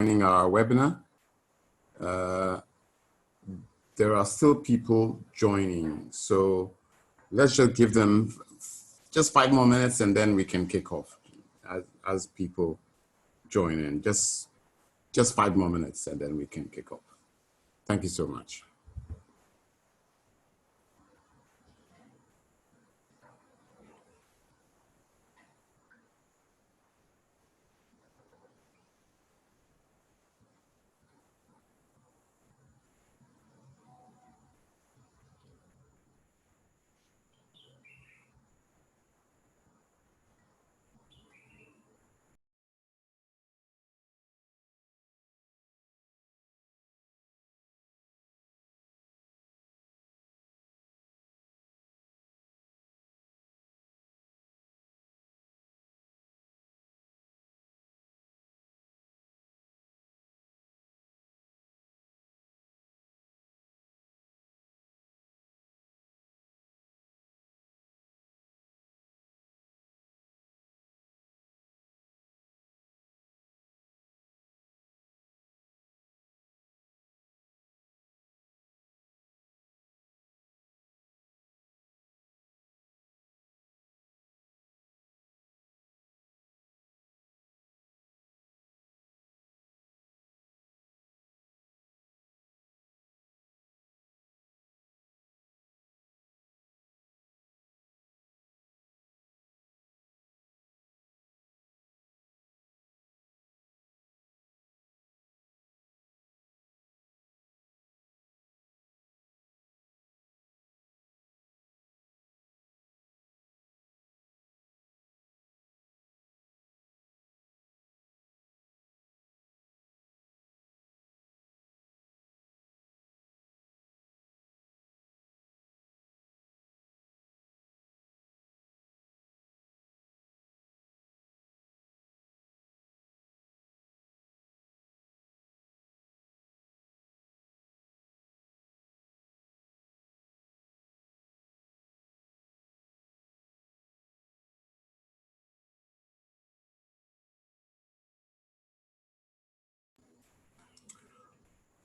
joining our webinar. There are still people joining, so let's just give them just 5 more minutes and then we can kick off as people join in. Just 5 more minutes and then we can kick off. Thank you so much.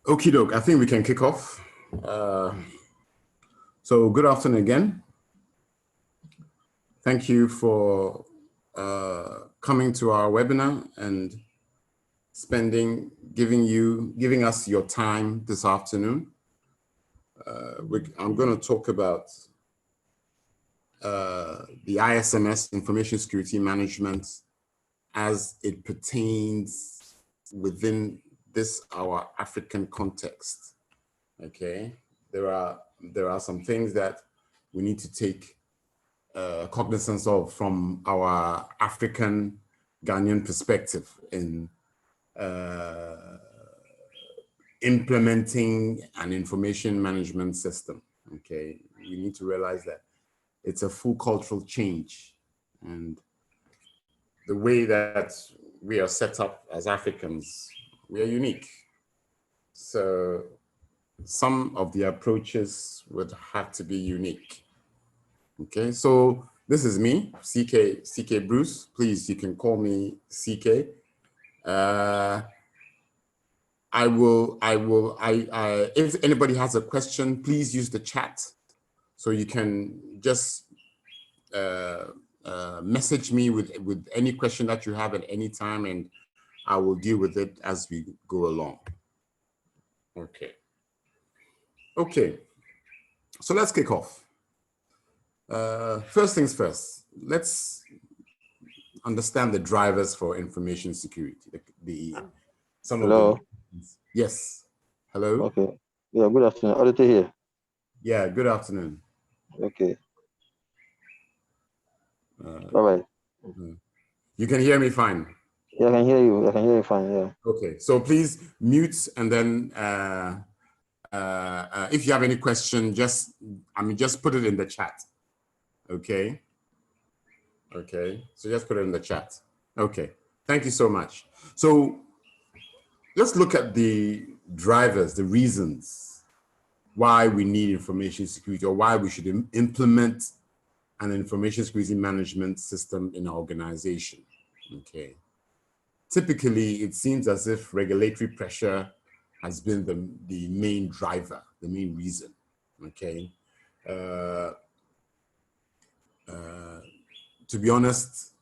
Okie doke, I think we can kick off. So good afternoon again. Thank you for coming to our webinar and giving us your time this afternoon. I'm going to talk about the ISMS, Information Security Management, as it pertains within our African context. Okay, there are some things that we need to take cognizance of from our African Ghanaian perspective in implementing an information management system. Okay, we need to realize that it's a full cultural change, and the way that we are set up as Africans, we are unique. So some of the approaches would have to be unique. Okay, so this is me, CK Bruce. Please, you can call me CK. If anybody has a question, please use the chat. So you can just message me with any question that you have at any time, and I will deal with it as we go along. Okay, so let's kick off. First things first, let's understand the drivers for information security. Hello. Yes. Hello. Okay. Yeah, good afternoon. Auditor here. Yeah, good afternoon. Okay. Bye-bye. You can hear me fine? Yeah, I can hear you. I can hear you fine, yeah. Okay, so please mute, and then if you have any question, just put it in the chat. Okay. Okay, so just put it in the chat. Okay, thank you so much. So let's look at the drivers, the reasons why we need information security, or why we should implement an information security management system in our organization. Okay, typically it seems as if regulatory pressure has been the main driver, the main reason, okay? To be honest,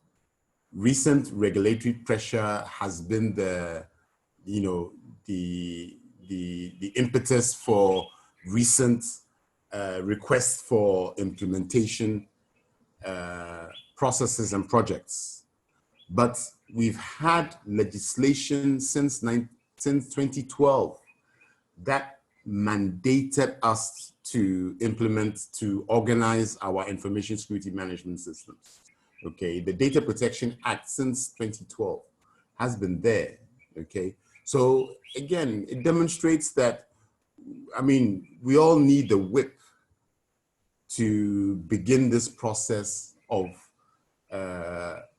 recent regulatory pressure has been the impetus for recent requests for implementation processes and projects. But we've had legislation since 2012 that mandated us to implement, to organize our information security management systems. Okay, the Data Protection Act since 2012 has been there. Okay, so again, it demonstrates that, I mean, we all need the whip to begin this process of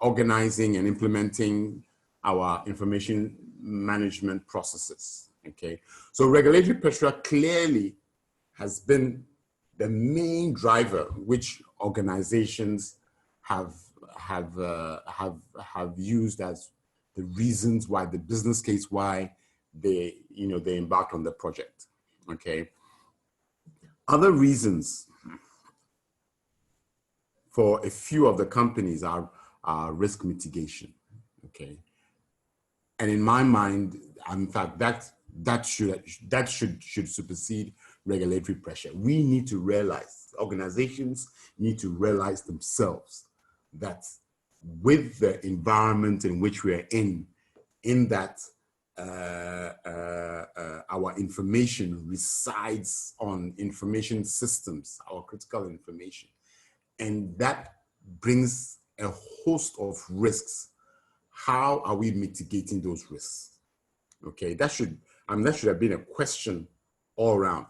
organizing and implementing our information management processes. Okay, so regulatory pressure clearly has been the main driver which organizations have used as the reasons why, the business case why they embarked on the project. Okay, other reasons for a few of the companies are risk mitigation. Okay, and in my mind, in fact, that should supersede regulatory pressure. We need to realize, organizations need to realize themselves that with the environment in which we are in that our information resides on information systems, our critical information, and that brings a host of risks. How are we mitigating those risks? Okay, that should have been a question all around.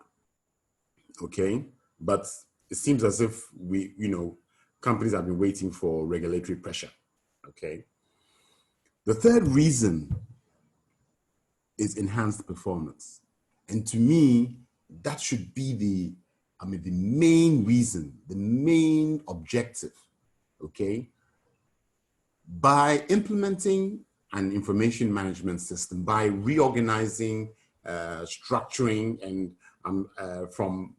Okay, but it seems as if companies have been waiting for regulatory pressure. Okay, the third reason is enhanced performance, and to me, that should be the main reason, the main objective. Okay, by implementing an information management system, by reorganizing, structuring, and from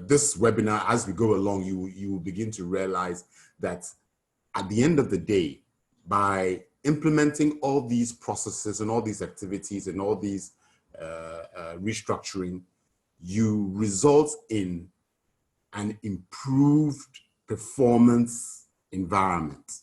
this webinar, as we go along, you will begin to realize that at the end of the day, by implementing all these processes and all these activities and all these restructuring, you result in an improved performance environment.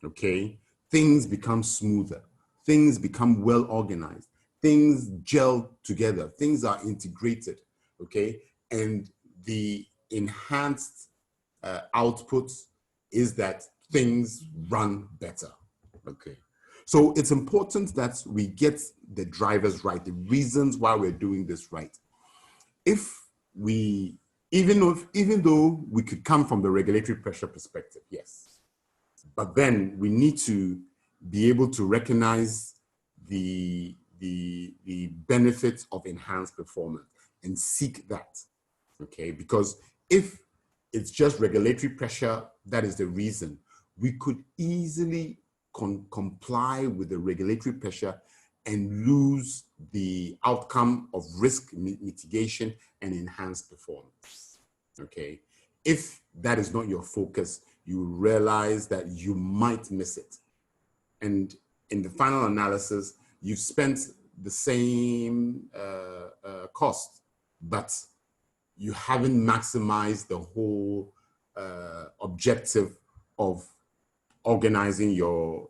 Okay, things become smoother, things become well organized, things gel together, things are integrated. Okay, and the enhanced output is that things run better. Okay, so it's important that we get the drivers right, the reasons why we're doing this right. Even though we could come from the regulatory pressure perspective, yes, but then we need to be able to recognize the benefits of enhanced performance and seek that. Okay, because if it's just regulatory pressure that is the reason, we could easily comply with the regulatory pressure and lose the outcome of risk mitigation and enhanced performance. Okay, if that is not your focus, you realize that you might miss it, and in the final analysis, you've spent the same cost, but you haven't maximized the whole objective of organizing your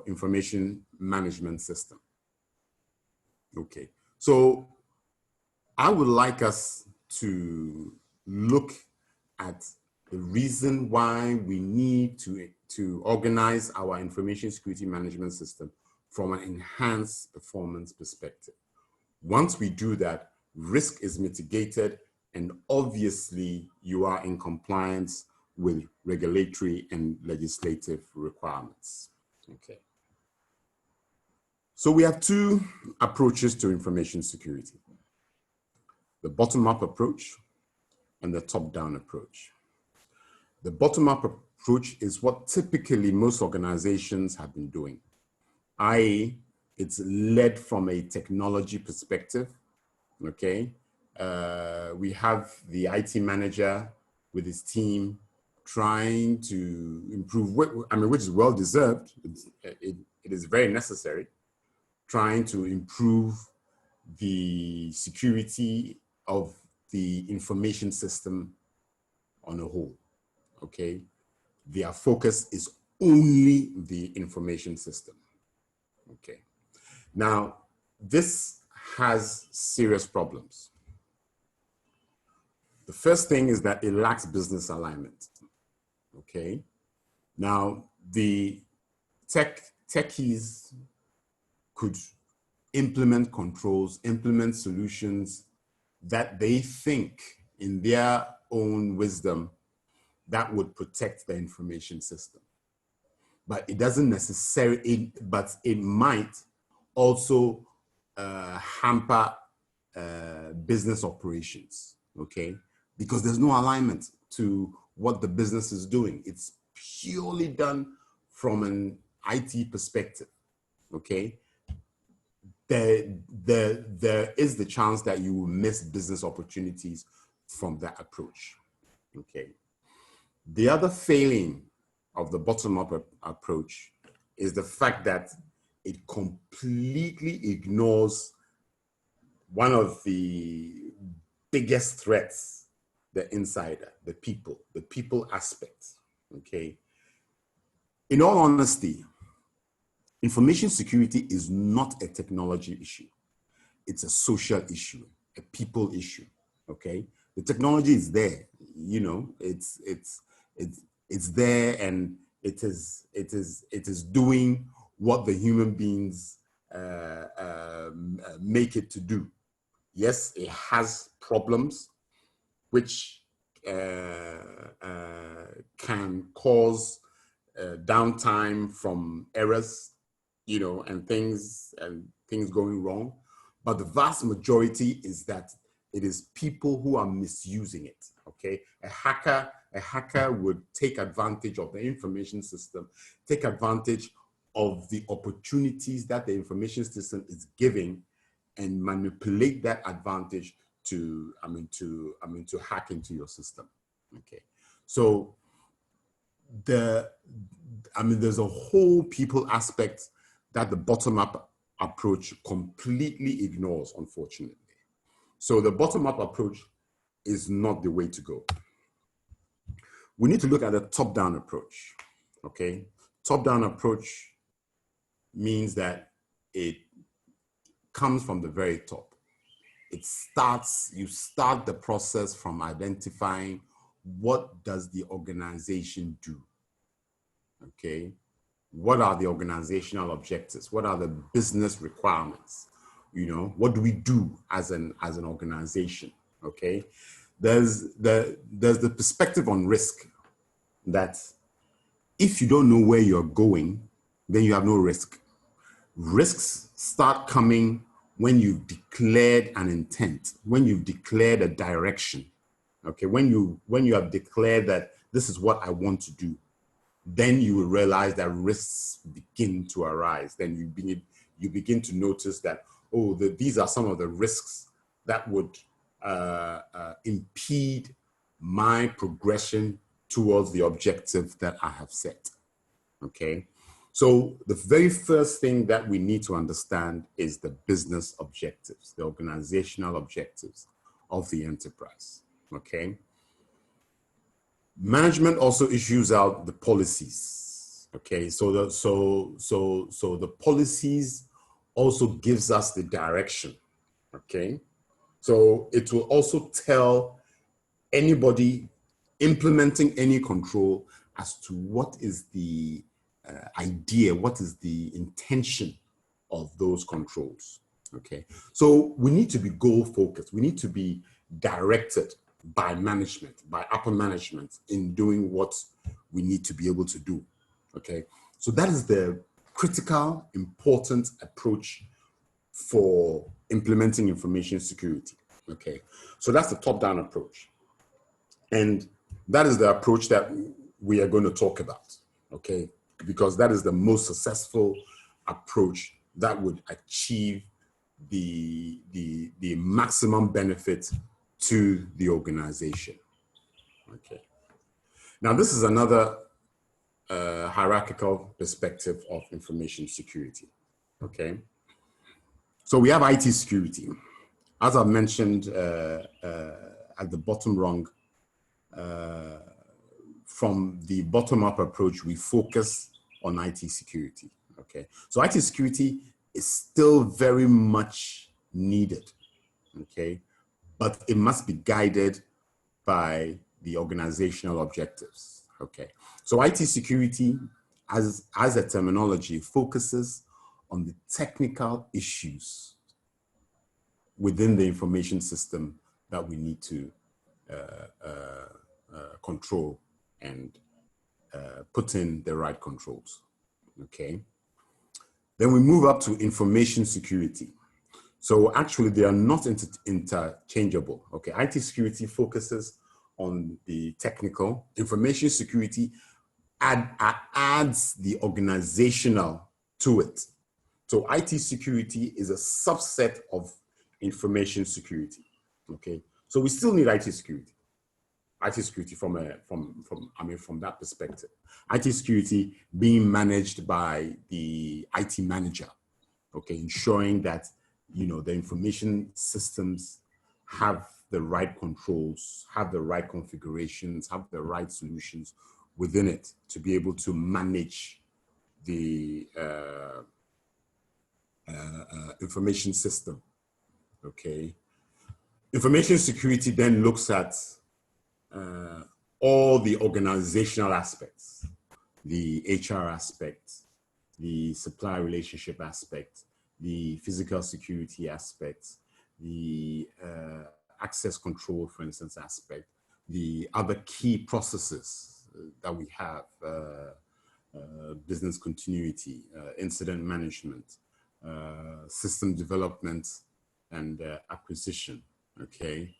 information management system. Okay, so I would like us to look at the reason why we need to organize our information security management system from an enhanced performance perspective. Once we do that, risk is mitigated, and obviously you are in compliance with regulatory and legislative requirements. Okay. So we have two approaches to information security: the bottom-up approach and the top-down approach. The bottom-up approach is what typically most organizations have been doing. i.e., it's led from a technology perspective. Okay, we have the IT manager with his team trying to improve, which is well deserved. It is very necessary, trying to improve the security of the information system on a whole. Okay, their focus is only the information system. Okay, now this has serious problems. The first thing is that it lacks business alignment. Okay, now the techies could implement controls, implement solutions that they think in their own wisdom that would protect the information system. But it doesn't necessarily, but it might also hamper business operations, okay? Because there's no alignment to what the business is doing. It's purely done from an IT perspective, okay? There is the chance that you will miss business opportunities from that approach, okay? The other failing of the bottom-up approach is the fact that it completely ignores one of the biggest threats, the insider, the people aspect, okay? In all honesty, information security is not a technology issue. It's a social issue, a people issue, okay? The technology is there, you know, it's there, and it is doing what the human beings make it to do. Yes, it has problems which can cause downtime from errors, you know, and things going wrong. But the vast majority is that it is people who are misusing it, okay? A hacker would take advantage of the information system, take advantage of the opportunities that the information system is giving, and manipulate that advantage to hack into your system, okay? So there's a whole people aspect that the bottom-up approach completely ignores, unfortunately. So the bottom-up approach is not the way to go. We need to look at the top-down approach, okay? Top-down approach means that it comes from the very top. You start the process from identifying what does the organization do, okay? What are the organizational objectives? What are the business requirements? You know, what do we do as an organization, okay? There's the perspective on risk that if you don't know where you're going, then you have no risk. Risks start coming when you've declared an intent, when you've declared a direction, okay? When you have declared that this is what I want to do, then you will realize that risks begin to arise. Then you begin to notice that, oh, these are some of the risks that would impede my progression towards the objective that I have set, okay? So the very first thing that we need to understand is the business objectives, the organizational objectives of the enterprise, okay? Management also issues out the policies, okay? So the policies also gives us the direction, okay? So it will also tell anybody implementing any control as to what is the idea, what is the intention of those controls, okay? So we need to be goal focused. We need to be directed by management, by upper management in doing what we need to be able to do, okay? So that is the critical, important approach for implementing information security, okay? So that's the top-down approach. And that is the approach that we are going to talk about, okay? Because that is the most successful approach that would achieve the maximum benefit to the organization. Okay. Now, this is another hierarchical perspective of information security. Okay. So we have IT security. As I mentioned at the bottom rung, from the bottom-up approach, we focus on IT security. Okay. So IT security is still very much needed. Okay. But it must be guided by the organizational objectives. Okay. So IT security as a terminology focuses on the technical issues within the information system that we need to control and put in the right controls. Okay. Then we move up to information security. So actually they are not interchangeable. Okay. IT security focuses on the technical. Information security adds the organizational to it. So IT security is a subset of information security. Okay. So we still need IT security. IT security from that perspective. IT security being managed by the IT manager, okay, ensuring that, you know, the information systems have the right controls, have the right configurations, have the right solutions within it to be able to manage the information system, okay. Information security then looks at all the organizational aspects, the HR aspect, the supply relationship aspect, the physical security aspect, the access control, for instance, aspect, the other key processes that we have, business continuity, incident management, system development, and acquisition, okay?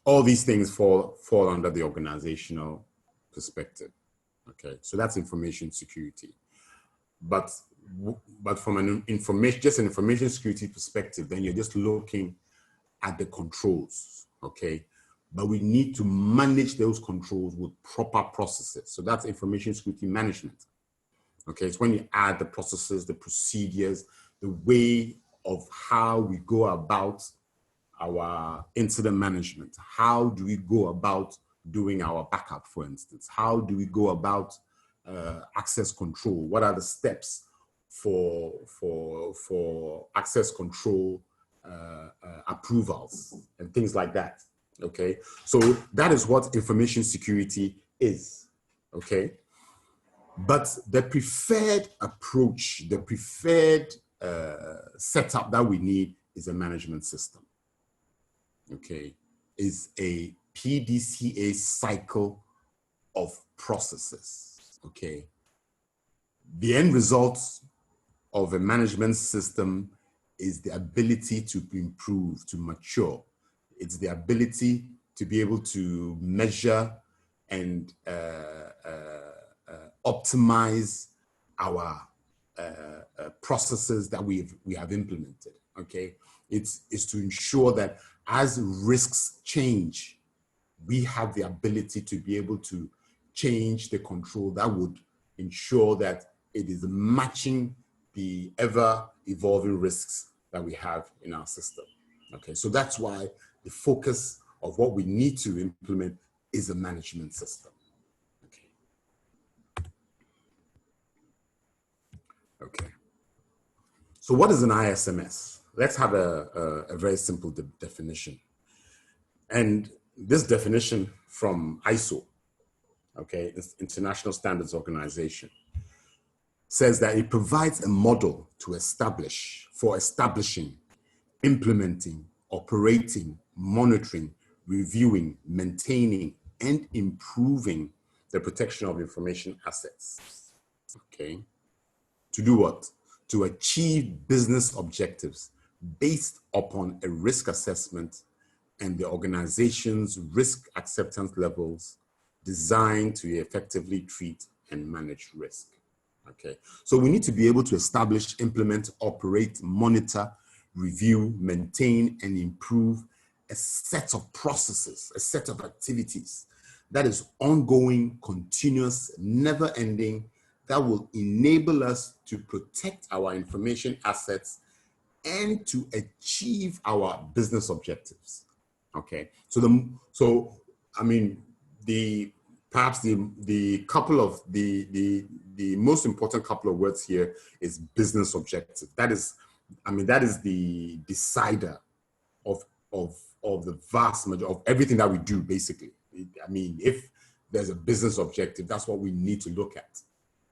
All these things fall under the organizational perspective. Okay, so that's information security. But from an information security perspective, then you're just looking at the controls. Okay, but we need to manage those controls with proper processes. So that's information security management. Okay, it's when you add the processes, the procedures, the way of how we go about our incident management. How do we go about doing our backup, for instance? How do we go about access control? What are the steps for access control approvals and things like that? Okay, so that is what information security is. Okay, but the preferred approach, the preferred setup that we need is a management system. Okay, is a PDCA cycle of processes. Okay, the end result of a management system is the ability to improve, to mature. It's the ability to be able to measure and optimize our processes that we have implemented. Okay, it's to ensure that as risks change, we have the ability to be able to change the control that would ensure that it is matching the ever-evolving risks that we have in our system. Okay, so that's why the focus of what we need to implement is a management system. Okay. So what is an ISMS? Let's have a very simple definition. And this definition from ISO, okay, International Standards Organization, says that it provides a model to establishing, implementing, operating, monitoring, reviewing, maintaining, and improving the protection of information assets. Okay. To do what? To achieve business objectives based upon a risk assessment and the organization's risk acceptance levels designed to effectively treat and manage risk. Okay, so we need to be able to establish, implement, operate, monitor, review, maintain, and improve a set of processes, a set of activities that is ongoing, continuous, never ending, that will enable us to protect our information assets and to achieve our business objectives. Okay, so I mean, perhaps the couple of the most important couple of words here is business objective. That is, I mean, that is the decider of the vast majority of everything that we do, basically. I mean, if there's a business objective, that's what we need to look at.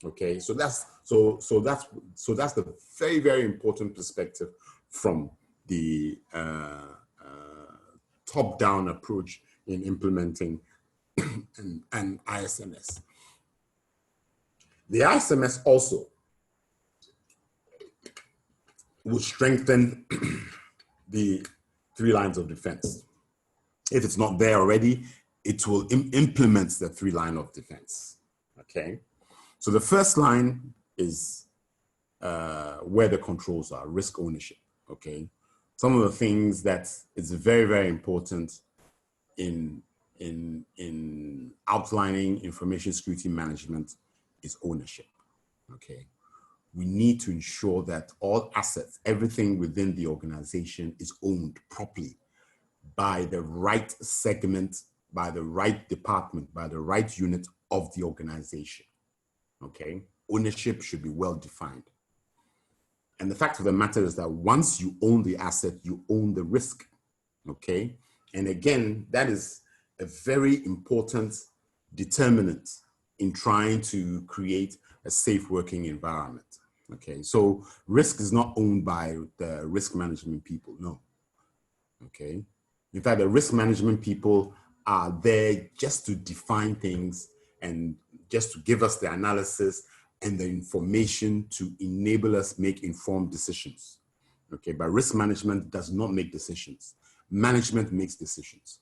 Okay, so that's the very, very important perspective from the top-down approach in implementing an ISMS. The ISMS also will strengthen the 3 lines of defense. If it's not there already, it will implement the 3 lines of defense. Okay, so the first line is where the controls are, risk ownership. Okay, some of the things that is very, very important in outlining information security management is ownership. Okay, we need to ensure that all assets, everything within the organization is owned properly by the right segment, by the right department, by the right unit of the organization. Okay, ownership should be well defined. And the fact of the matter is that once you own the asset, you own the risk. Okay, and again, that is a very important determinant in trying to create a safe working environment. Okay, so risk is not owned by the risk management people, no. Okay, in fact, the risk management people are there just to define things and just to give us the analysis and the information to enable us make informed decisions. Okay, but risk management does not make decisions. Management makes decisions.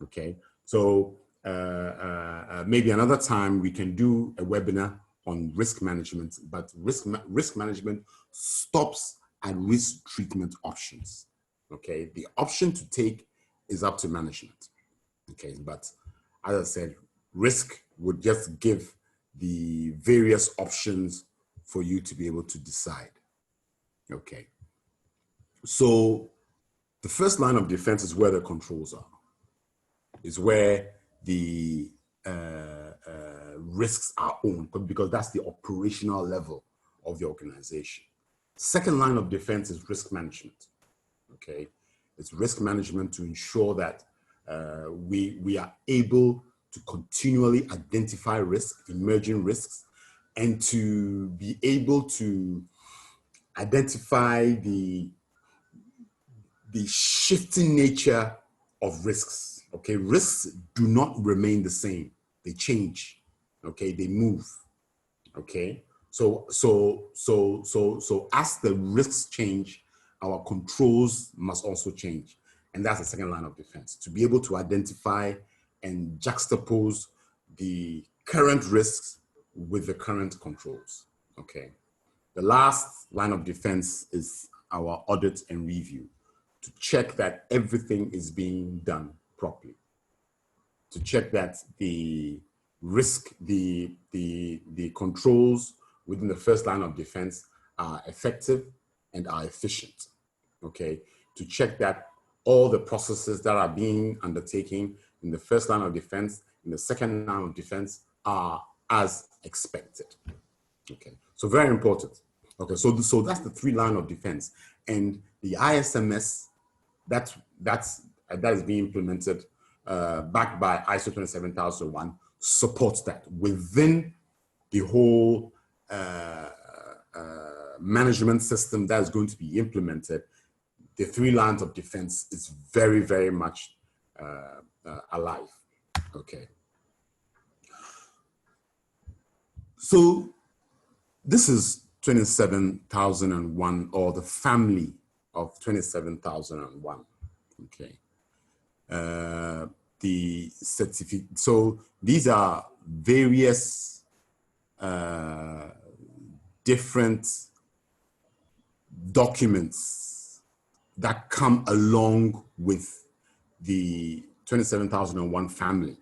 Okay, so maybe another time we can do a webinar on risk management, but risk management stops at risk treatment options. Okay, the option to take is up to management. Okay, but as I said, risk would just give the various options for you to be able to decide. Okay, so the first line of defense is where the controls are, is where the risks are owned, because that's the operational level of the organization. Second line of defense is risk management. Okay, it's risk management to ensure that we are able to continually identify risks, emerging risks, and to be able to identify the shifting nature of risks. Okay, risks do not remain the same; they change. Okay, they move. Okay, so as the risks change, our controls must also change, and that's the second line of defense, to be able to identify and juxtapose the current risks with the current controls. Okay, the last line of defense is our audit and review, to check that everything is being done properly, to check that the risk, the controls within the first line of defense are effective and are efficient. Okay, to check that all the processes that are being undertaken in the first line of defense, in the second line of defense, are as expected. Okay, so very important. Okay, so that's the 3 line of defense, and the ISMS that is being implemented, backed by ISO 27001, supports that within the whole management system that is going to be implemented. The 3 lines of defense is very, very much alive. Okay. So this is 27001, or the family of 27001. Okay. The certificate. So these are various different documents that come along with the 27001 family.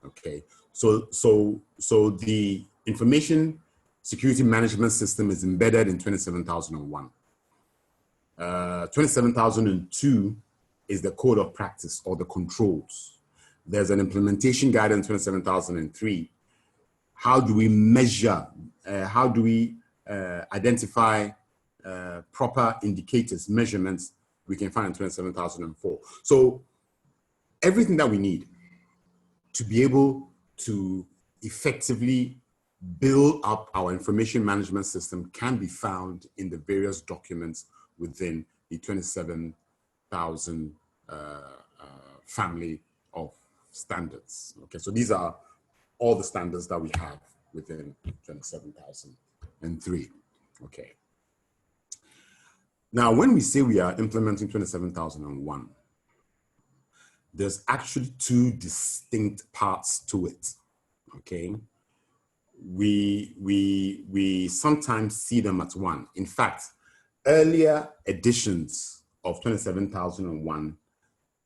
Okay, so the information security management system is embedded in 27001. 27002 is the code of practice or the controls. There's an implementation guidance 27003. How do we measure? How do we identify proper indicators, measurements we can find in 27004? So everything that we need to be able to effectively build up our information management system can be found in the various documents within the 27,000 family of standards. Okay, so these are all the standards that we have within 27,003. Okay. Now, when we say we are implementing 27,001, there's actually two distinct parts to it. Okay. We sometimes see them as one. In fact, earlier editions of 27,001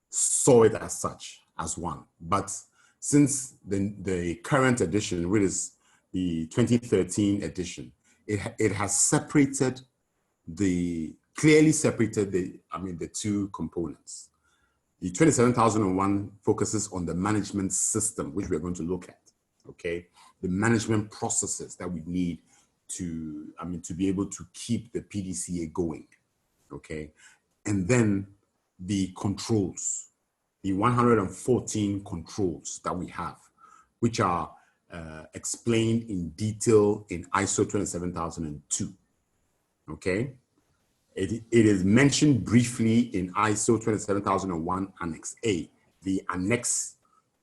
saw it as such, as one. But since the current edition, which is the 2013 edition, it has separated clearly separated the two components. The 27,001 focuses on the management system, which we're going to look at, okay? The management processes that we need to be able to keep the PDCA going, okay? And then the controls, the 114 controls that we have, which are explained in detail in ISO 27002, okay? It is mentioned briefly in ISO 27001 Annex A, the annex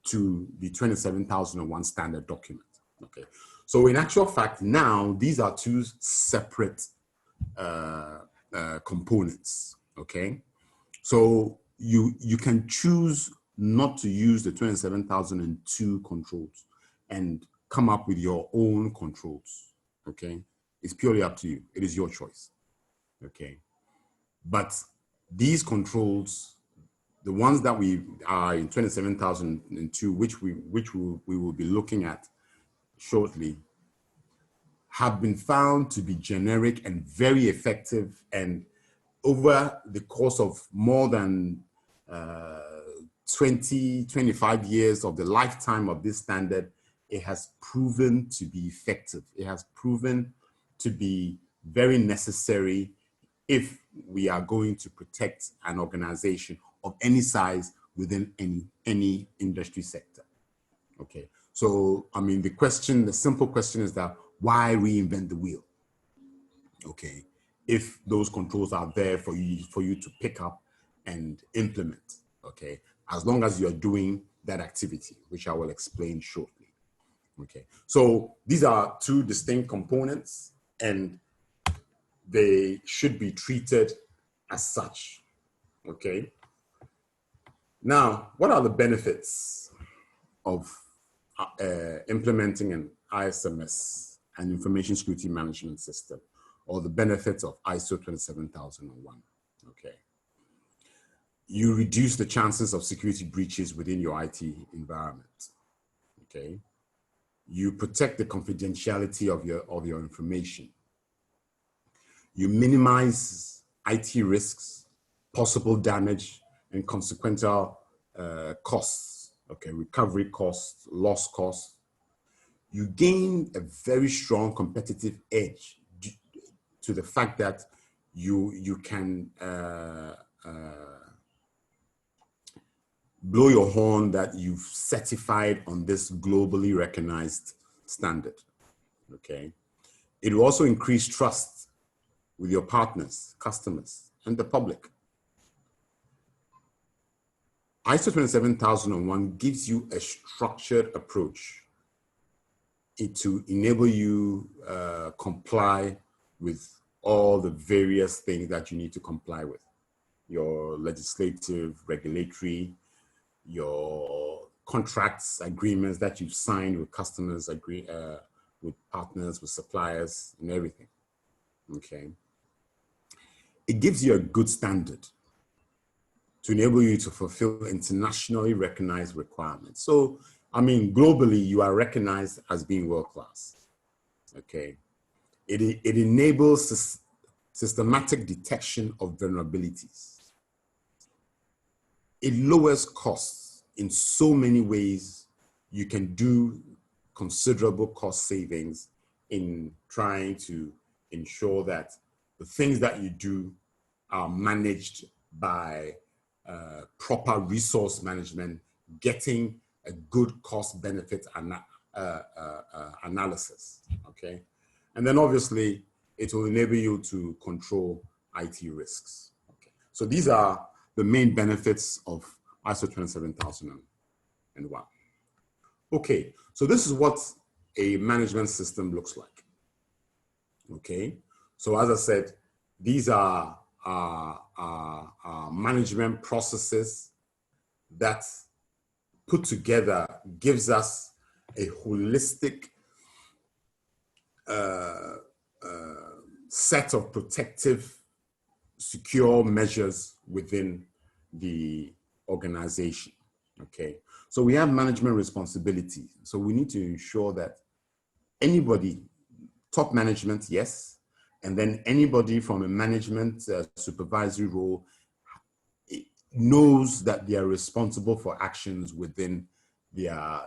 to the 27001 standard document. Okay, so in actual fact, now these are two separate components. Okay, so you can choose not to use the 27,002 controls and come up with your own controls. Okay, it's purely up to you. It is your choice. Okay, but these controls, the ones that we are in 27,002, which we will be looking at shortly, have been found to be generic and very effective. And over the course of more than 25 years of the lifetime of this standard, it has proven to be effective. It has proven to be very necessary if we are going to protect an organization of any size within any industry sector. Okay, so the simple question is that why reinvent the wheel? Okay, if those controls are there for you to pick up and implement. Okay, as long as you're doing that activity, which I will explain shortly. Okay, so these are two distinct components, and they should be treated as such. Okay. Now, what are the benefits of implementing an ISMS, an information security management system, or the benefits of ISO 27001? Okay. You reduce the chances of security breaches within your IT environment. Okay. You protect the confidentiality of your information. You minimize IT risks, possible damage, and consequential costs, okay, recovery costs, loss costs. You gain a very strong competitive edge to the fact that you can blow your horn that you've certified on this globally recognized standard, okay? It will also increase trust with your partners, customers, and the public. ISO 27001 gives you a structured approach to enable you comply with all the various things that you need to comply with. Your legislative, regulatory, your contracts, agreements that you've signed with customers, with partners, with suppliers, and everything. okay, it gives you a good standard to enable you to fulfill internationally recognized requirements. So, I mean, globally, you are recognized as being world-class, okay? It enables systematic detection of vulnerabilities. It lowers costs in so many ways. You can do considerable cost savings in trying to ensure that the things that you do are managed by proper resource management, getting a good cost benefit analysis, okay? And then obviously it will enable you to control IT risks. Okay. So these are the main benefits of ISO 27001. Okay, so this is what a management system looks like. Okay, so as I said, these are management processes that put together gives us a holistic set of protective, secure measures within the organization. Okay, so we have management responsibility. So we need to ensure that anybody, top management, yes, and then anybody from a management supervisory role knows that they are responsible for actions within their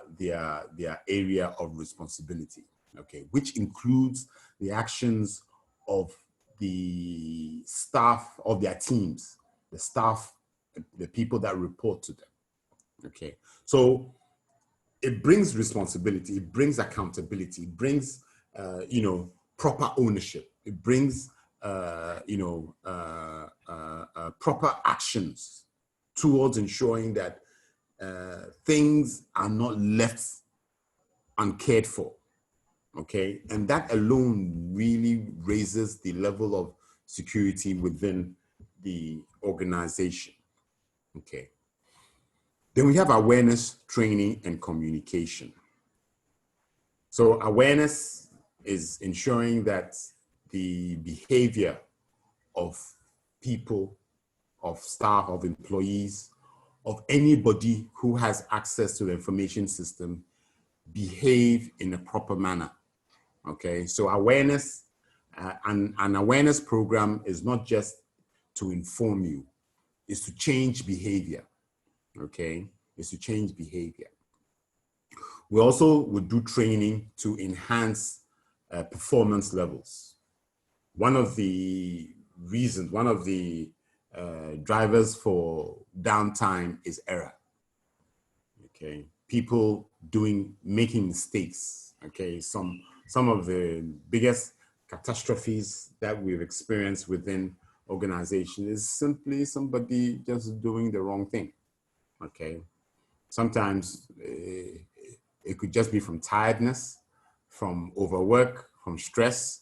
area of responsibility, okay, which includes the actions of the staff of their teams, the staff, the people that report to them, okay. So it brings responsibility, it brings accountability, it brings, proper ownership, it brings, proper actions towards ensuring that things are not left uncared for, okay? And that alone really raises the level of security within the organization, okay? Then we have awareness, training, and communication. So awareness is ensuring that the behavior of people, of staff, of employees, of anybody who has access to the information system behave in a proper manner, okay? So awareness, an awareness program is not just to inform you, it's to change behavior, okay? It's to change behavior. We also would do training to enhance performance levels. One of the reasons, one of the drivers for downtime is error. Okay, people making mistakes. Okay, some of the biggest catastrophes that we've experienced within organization is simply somebody just doing the wrong thing. Okay, sometimes it could just be from tiredness, from overwork, from stress,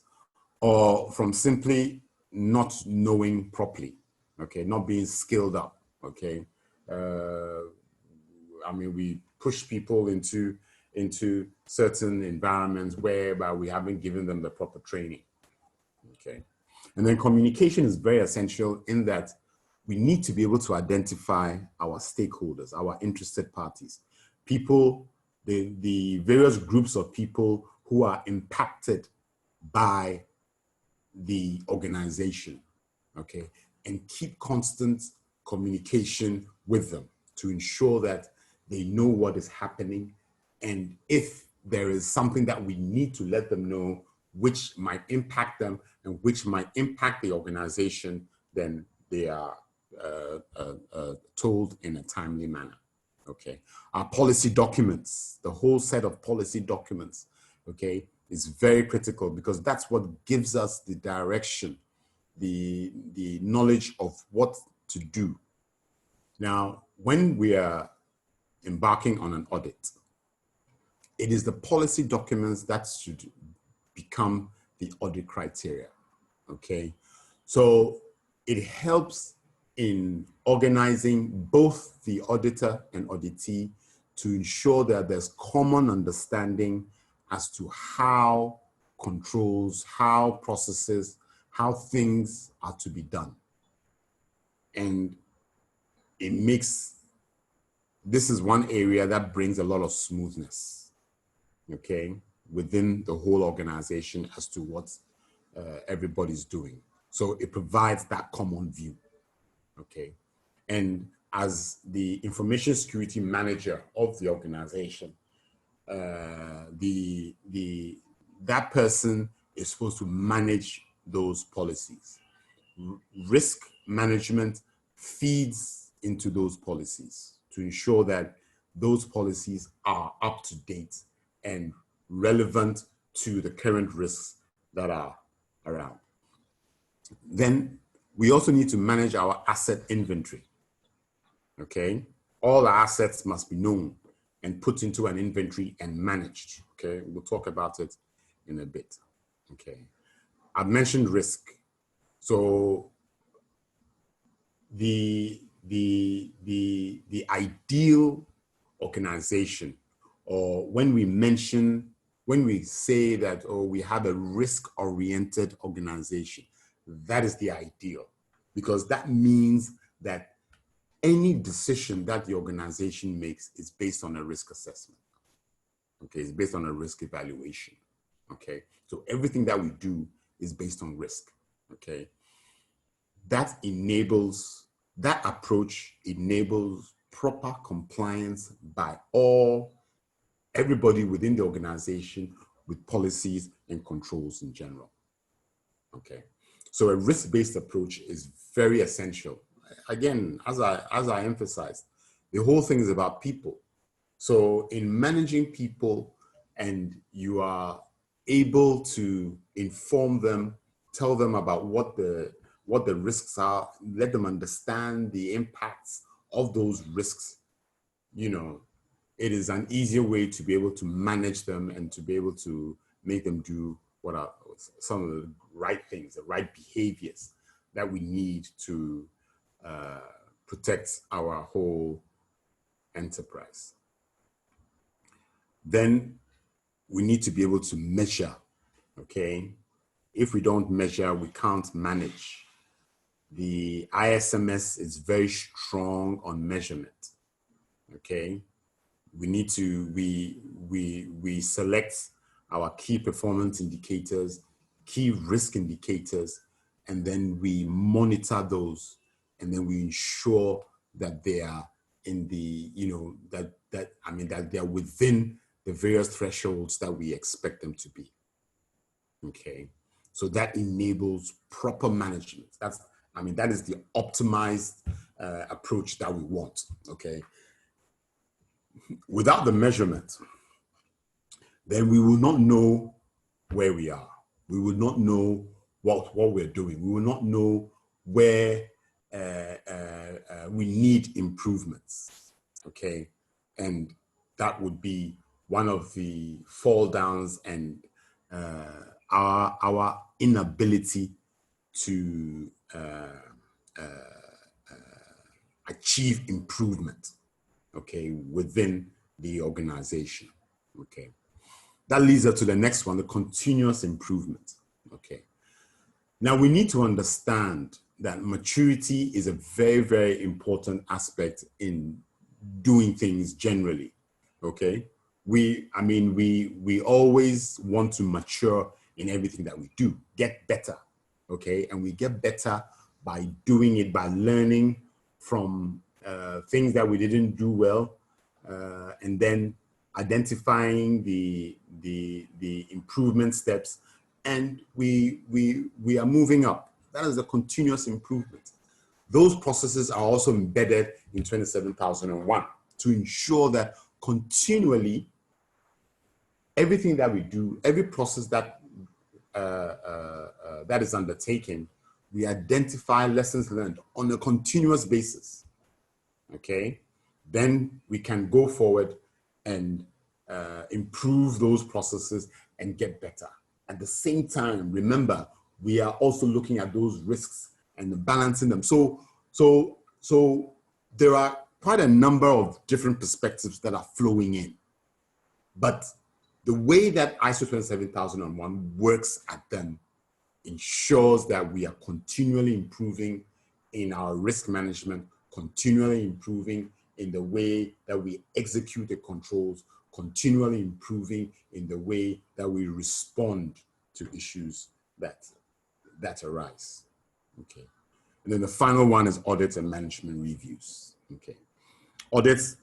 or from simply not knowing properly, okay, not being skilled up, okay. I mean, we push people into certain environments whereby we haven't given them the proper training, okay. And then communication is very essential in that we need to be able to identify our stakeholders, our interested parties, people, the various groups of people who are impacted by the organization, okay, and keep constant communication with them to ensure that they know what is happening. And if there is something that we need to let them know, which might impact them and which might impact the organization, then they are told in a timely manner, okay. Our policy documents, the whole set of policy documents, okay, is very critical because that's what gives us the direction, the knowledge of what to do. Now, when we are embarking on an audit, it is the policy documents that should become the audit criteria, okay? So it helps in organizing both the auditor and auditee to ensure that there's common understanding as to how controls, how processes how things are to be done. And it makes, this is one area that brings a lot of smoothness, okay, within the whole organization as to what everybody's doing. So it provides that common view, okay? And as the information security manager of the organization, that person is supposed to manage those policies. Risk management feeds into those policies to ensure that those policies are up to date and relevant to the current risks that are around. Then we also need to manage our asset inventory, okay? All our assets must be known and put into an inventory and managed, okay? We'll talk about it in a bit, okay? I've mentioned risk. So the ideal organization, or when we say that, oh, we have a risk-oriented organization, that is the ideal, because that means that any decision that the organization makes is based on a risk assessment. Okay, it's based on a risk evaluation. Okay, so everything that we do is based on risk. Okay, that approach enables proper compliance by everybody within the organization with policies and controls in general. Okay, so a risk-based approach is very essential. Again, as I emphasized, the whole thing is about people. So in managing people, and you are able to inform them, tell them about what the risks are, let them understand the impacts of those risks, you know, it is an easier way to be able to manage them and to be able to make them do what are some of the right things, the right behaviors that we need to protect our whole enterprise. Then we need to be able to measure, okay? If we don't measure, we can't manage. The ISMS is very strong on measurement, okay? We need to, we select our key performance indicators, key risk indicators, and then we monitor those, and then we ensure that they are in the, you know, that they are within the various thresholds that we expect them to be. Okay, so that enables proper management. That is the optimized approach that we want. Okay, without the measurement, then we will not know where we are. We will not know what we're doing. We will not know where we need improvements, okay? And that would be one of the fall downs and our inability to achieve improvement, okay, within the organization, okay? That leads us to the next one, the continuous improvement, okay? Now we need to understand that maturity is a very, very important aspect in doing things generally, okay? We always want to mature in everything that we do, get better, okay? And we get better by doing it, by learning from things that we didn't do well, and then identifying the improvement steps, and we are moving up. That is a continuous improvement. Those processes are also embedded in 27001 to ensure that continually everything that we do, every process that that is undertaken, we identify lessons learned on a continuous basis. Okay, then we can go forward and improve those processes and get better. At the same time, remember, we are also looking at those risks and balancing them. So there are quite a number of different perspectives that are flowing in. But the way that ISO 27001 works at them ensures that we are continually improving in our risk management, continually improving in the way that we execute the controls, continually improving in the way that we respond to issues that arise. Okay. And then the final one is audits and management reviews. Okay. Audits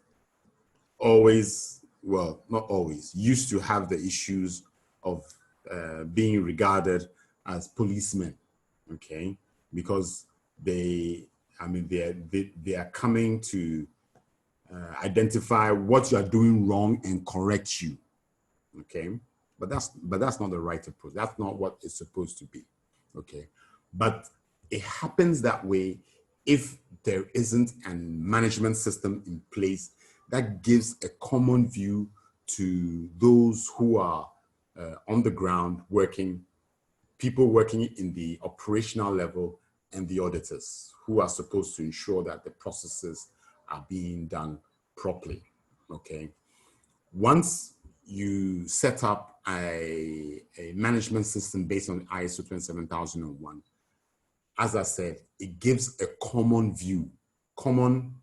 always, well, not always, used to have the issues of being regarded as policemen, okay, because they are coming to identify what you are doing wrong and correct you, okay. But that's not the right approach. That's not what it's supposed to be, okay. But it happens that way if there isn't a management system in place that gives a common view to those who are on the ground working, people working in the operational level, and the auditors who are supposed to ensure that the processes are being done properly, okay? Once you set up a management system based on ISO 27001, as I said, it gives a common view, common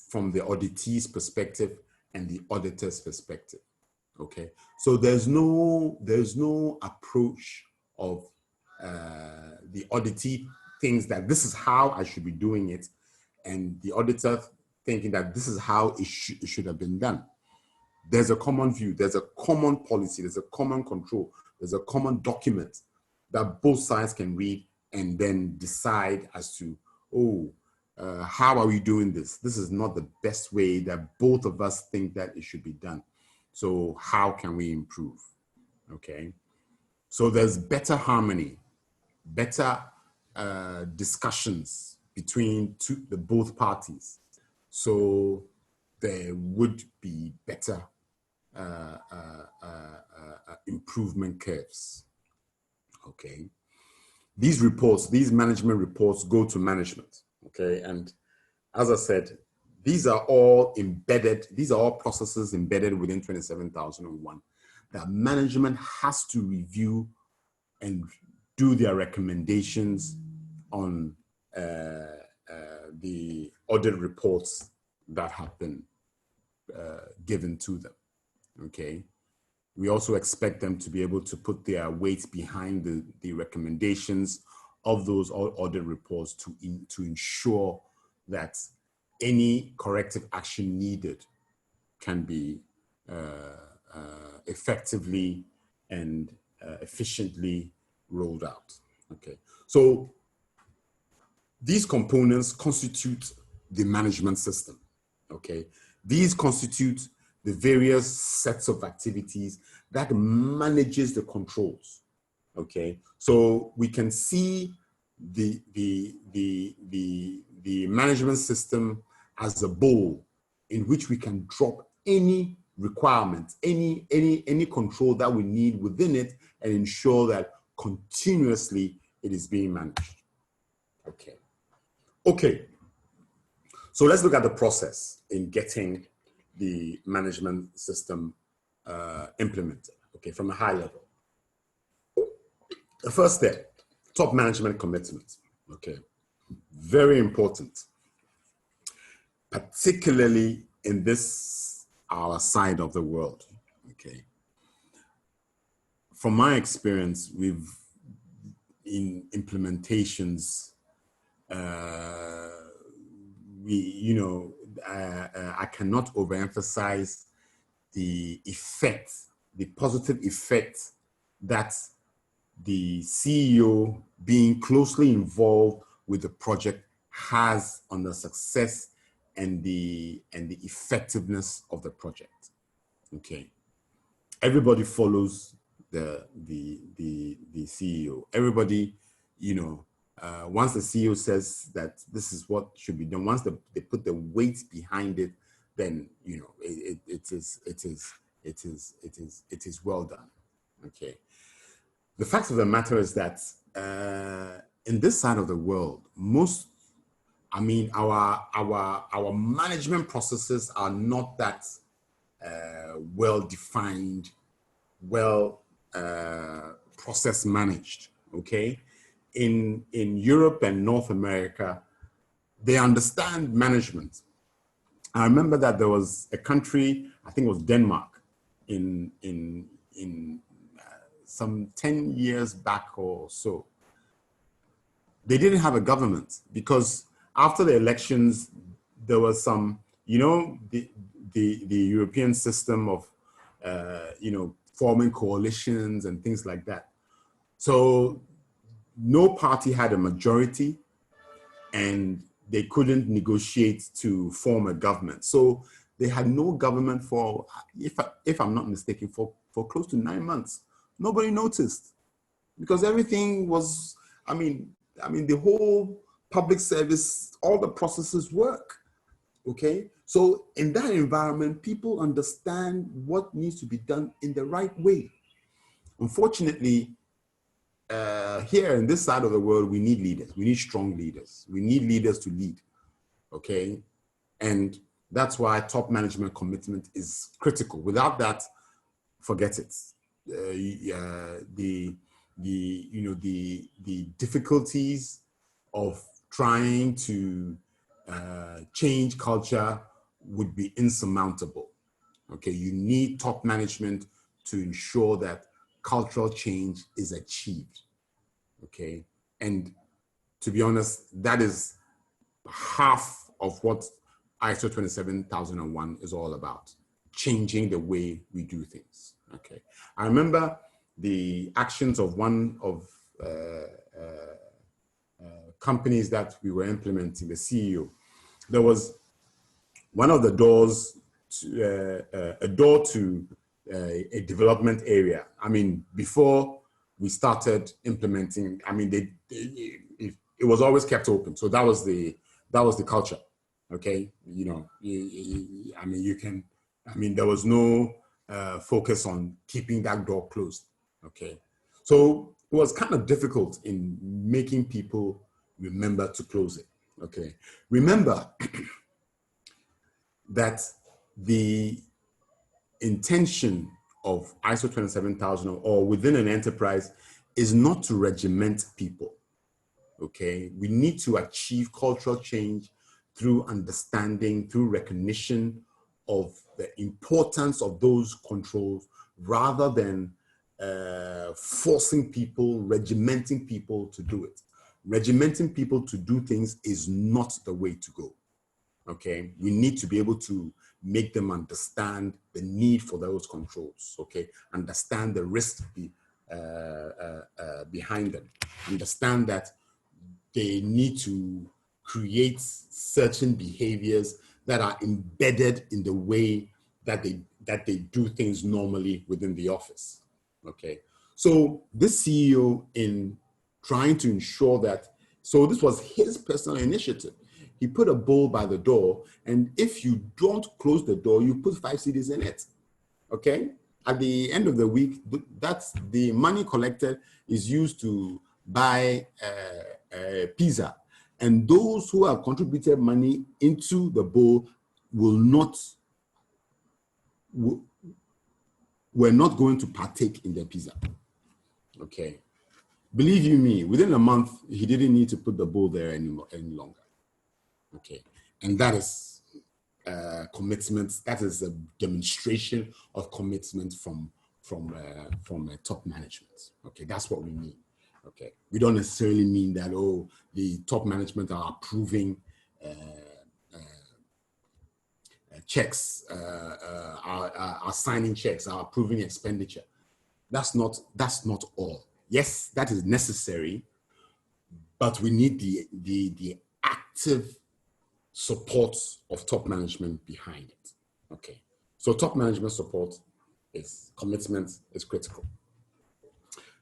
from the auditee's perspective and the auditor's perspective, okay? So there's no approach of the auditee thinks that this is how I should be doing it, and the auditor thinking that this is how it should have been done. There's a common view, there's a common policy, there's a common control, there's a common document that both sides can read and then decide as to, how are we doing this? This is not the best way that both of us think that it should be done. So how can we improve? Okay. So there's better harmony, better discussions between both parties. So there would be better improvement curves. Okay. These reports, these management reports go to management. Okay. And as I said, these are all embedded, these are all processes embedded within 27001 that management has to review and do their recommendations on the audit reports that have been given to them, okay? We also expect them to be able to put their weight behind the recommendations of those audit reports to ensure that any corrective action needed can be effectively and efficiently rolled out. Okay, so these components constitute the management system. Okay, these constitute the various sets of activities that manages the controls. Okay, so we can see the management system as a bowl in which we can drop any requirements, any control that we need within it, and ensure that continuously it is being managed. Okay. Okay. So let's look at the process in getting the management system implemented. Okay, from a high level. The first step, top management commitment. Okay, very important, particularly in this our side of the world. Okay, from my experience, in implementations, I cannot overemphasize the effect, the positive effect that the CEO being closely involved with the project has on the success and the effectiveness of the project. Okay, everybody follows the CEO. Everybody, once the CEO says that this is what should be done, once they put the weight behind it, then it is well done. Okay. The fact of the matter is that in this side of the world, our management processes are not that well defined, well process managed. okay? In Europe and North America, they understand management. I remember that there was a country, I think it was Denmark, in some 10 years back or so. They didn't have a government because after the elections, there was some, you know, the European system of, you know, forming coalitions and things like that. So no party had a majority and they couldn't negotiate to form a government. So they had no government for, if I'm not mistaken, for close to 9 months. Nobody noticed because everything was, I mean, the whole public service, all the processes work, okay? So in that environment, people understand what needs to be done in the right way. Unfortunately, here in this side of the world, we need leaders. We need strong leaders. We need leaders to lead, okay? And that's why top management commitment is critical. Without that, forget it. The difficulties of trying to change culture would be insurmountable. Okay, you need top management to ensure that cultural change is achieved. Okay, and to be honest, that is half of what ISO 27001 is all about, changing the way we do things. Okay, I remember the actions of one of companies that we were implementing, the CEO. There was one of the doors, a door to a development area. I mean, before we started implementing, I mean, it was always kept open. So that was the culture. Okay, you know, I mean, there was no focus on keeping that door closed. Okay, so it was kind of difficult in making people remember to close it. Okay, remember that the intention of ISO 27000 or within an enterprise is not to regiment people. Okay, we need to achieve cultural change through understanding, through recognition of the importance of those controls rather than forcing people, regimenting people to do it. Regimenting people to do things is not the way to go. Okay, we need to be able to make them understand the need for those controls. Okay, understand the risk behind them, understand that they need to create certain behaviors that are embedded in the way that they do things normally within the office. Okay, so this CEO, in trying to ensure that, so this was his personal initiative. He put a bowl by the door, and if you don't close the door, you put 5 cedis in it. Okay, at the end of the week, that's the money collected is used to buy pizza, and those who have contributed money into the bowl were not going to partake in the pizza. Okay, believe you me, within a month he didn't need to put the bowl there any longer. Okay, and that is commitment. That is a demonstration of commitment from top management. Okay, that's what we mean. Okay, we don't necessarily mean that, oh, the top management are approving checks, are signing checks, are approving expenditure. That's not all. Yes, that is necessary, but we need the active support of top management behind it. Okay, so top management support is commitment is critical.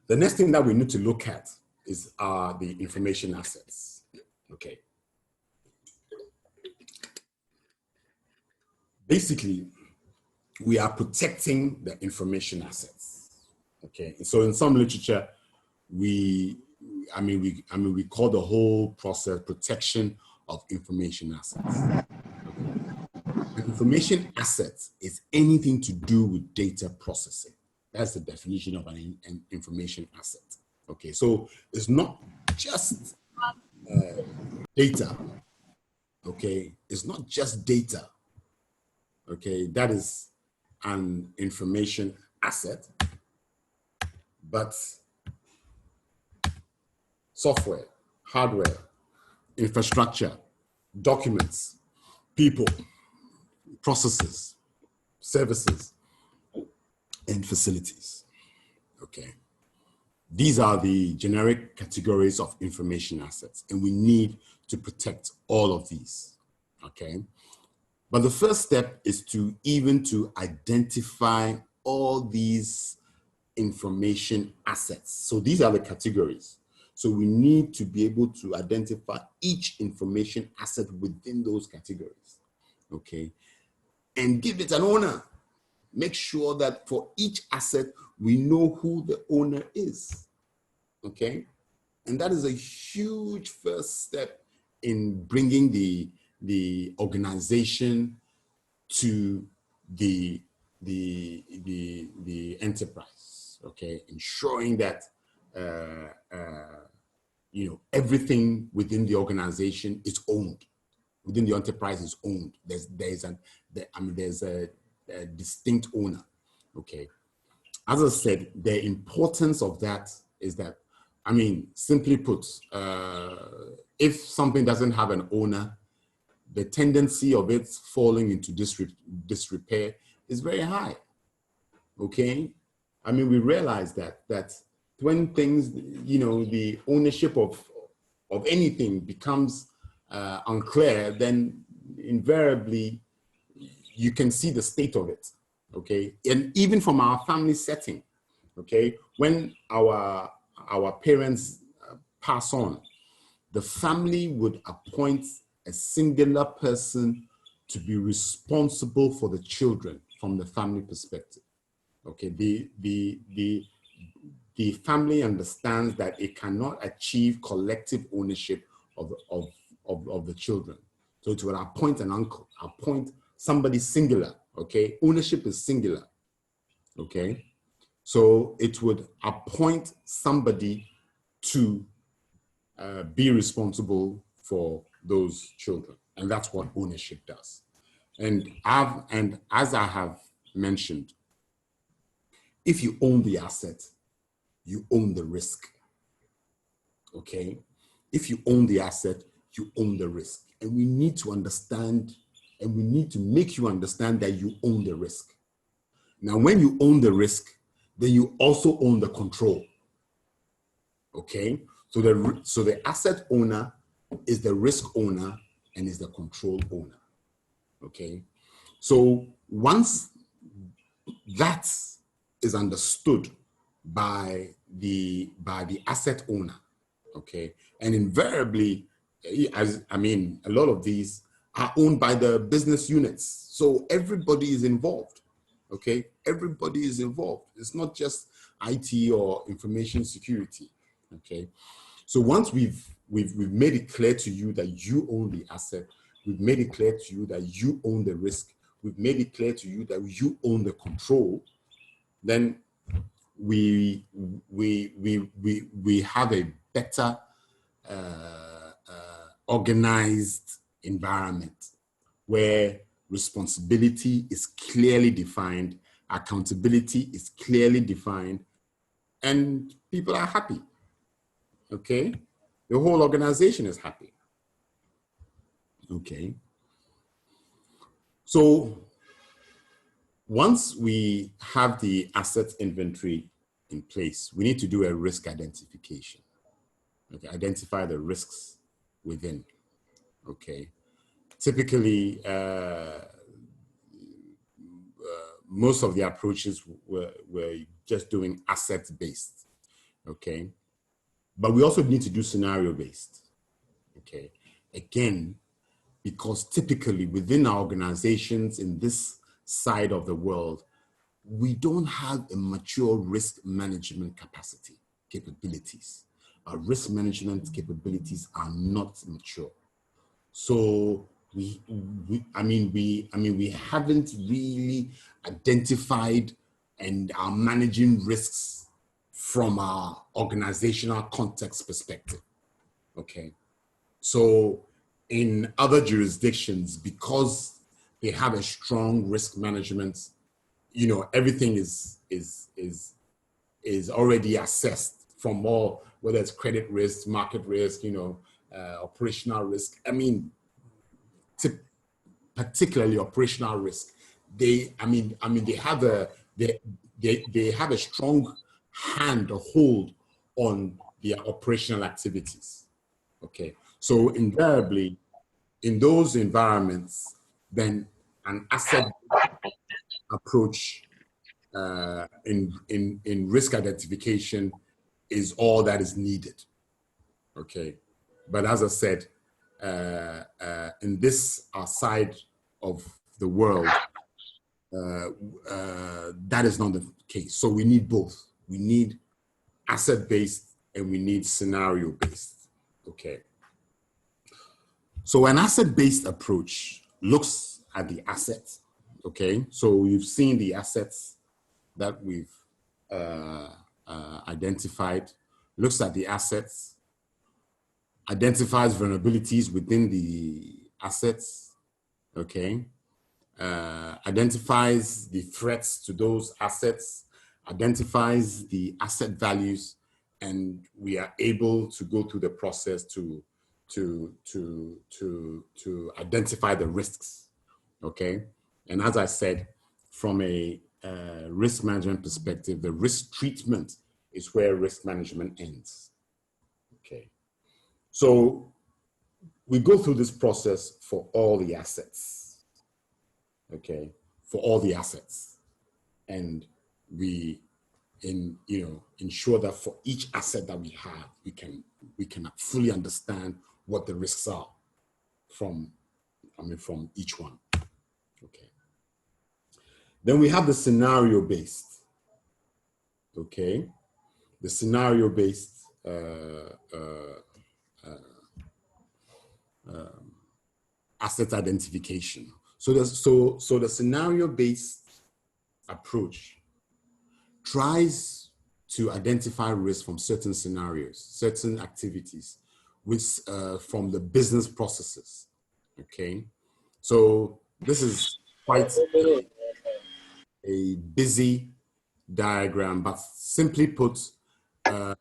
The next thing that we need to look at is the information assets. Okay. Basically, we are protecting the information assets. Okay. So in some literature, we call the whole process protection of information assets. Okay. An information asset is anything to do with data processing. That's the definition of an information asset. Okay, so it's not just data. Okay, it's not just data. Okay, that is an information asset, but software, hardware, infrastructure, documents, people, processes, services, and facilities. Okay. These are the generic categories of information assets, and we need to protect all of these. Okay. But the first step is to identify all these information assets. So these are the categories. So we need to be able to identify each information asset within those categories. Okay. And give it an owner. Make sure that for each asset, we know who the owner is. Okay. And that is a huge first step in bringing the organization to the enterprise. Okay. Ensuring that, everything within the organization is owned. Within the enterprise is owned. There's a distinct owner. Okay. As I said, the importance of that is that, simply put, if something doesn't have an owner, the tendency of it falling into disrepair is very high. Okay. We realize that when things, the ownership of anything becomes unclear, then invariably you can see the state of it. Okay. And even from our family setting, okay, when our parents pass on, the family would appoint a singular person to be responsible for the children from the family perspective. Okay, the family understands that it cannot achieve collective ownership of the children. So it will appoint an uncle, appoint somebody singular. Okay, ownership is singular. Okay, so it would appoint somebody to be responsible for those children, and that's what ownership does. And as I have mentioned, if you own the asset, you own the risk. Okay, if you own the asset, you own the risk, and we need to understand, and we need to make you understand that you own the risk. Now, when you own the risk, then you also own the control. Okay, so the asset owner is the risk owner and is the control owner. Okay, so once that is understood by the asset owner, okay, and invariably, a lot of these are owned by the business units, so everybody is involved. Okay, everybody is involved. It's not just IT or information security. Okay, so once we've made it clear to you that you own the asset, we've made it clear to you that you own the risk, we've made it clear to you that you own the control, then we have a better organized environment where responsibility is clearly defined, accountability is clearly defined, and people are happy. Okay, the whole organization is happy. Okay, so once we have the asset inventory in place, we need to do a risk identification. Okay, identify the risks within. Okay, typically, most of the approaches were just doing asset-based. Okay, but we also need to do scenario-based. Okay, again, because typically within our organizations in this side of the world, we don't have a mature risk management capabilities. Our risk management capabilities are not mature. So we haven't really identified and are managing risks from our organizational context perspective. Okay. So in other jurisdictions, because they have a strong risk management, you know, everything is already assessed from all, whether it's credit risk, market risk, you know, operational risk. I mean, particularly operational risk. They have a strong hand or hold on their operational activities. Okay, so invariably, in those environments, then an asset approach in risk identification is all that is needed. Okay, but as I said, in this side of the world, that is not the case. So we need both. We need asset-based and we need scenario-based. Okay. So an asset-based approach looks at the assets. Okay. So you've seen the assets that we've identified, looks at the assets, identifies vulnerabilities within the assets. Okay. Identifies the threats to those assets, identifies the asset values, and we are able to go through the process to identify the risks. Okay, and as I said, from a risk management perspective, the risk treatment is where risk management ends. Okay, so we go through this process for all the assets. Okay, for all the assets, and we ensure that for each asset that we have, we can fully understand what the risks are from each one. Okay. Then we have the scenario based. Okay, the scenario based asset identification. So the scenario-based approach tries to identify risk from certain scenarios, certain activities, which from the business processes. Okay, so this is quite a busy diagram, but simply put, the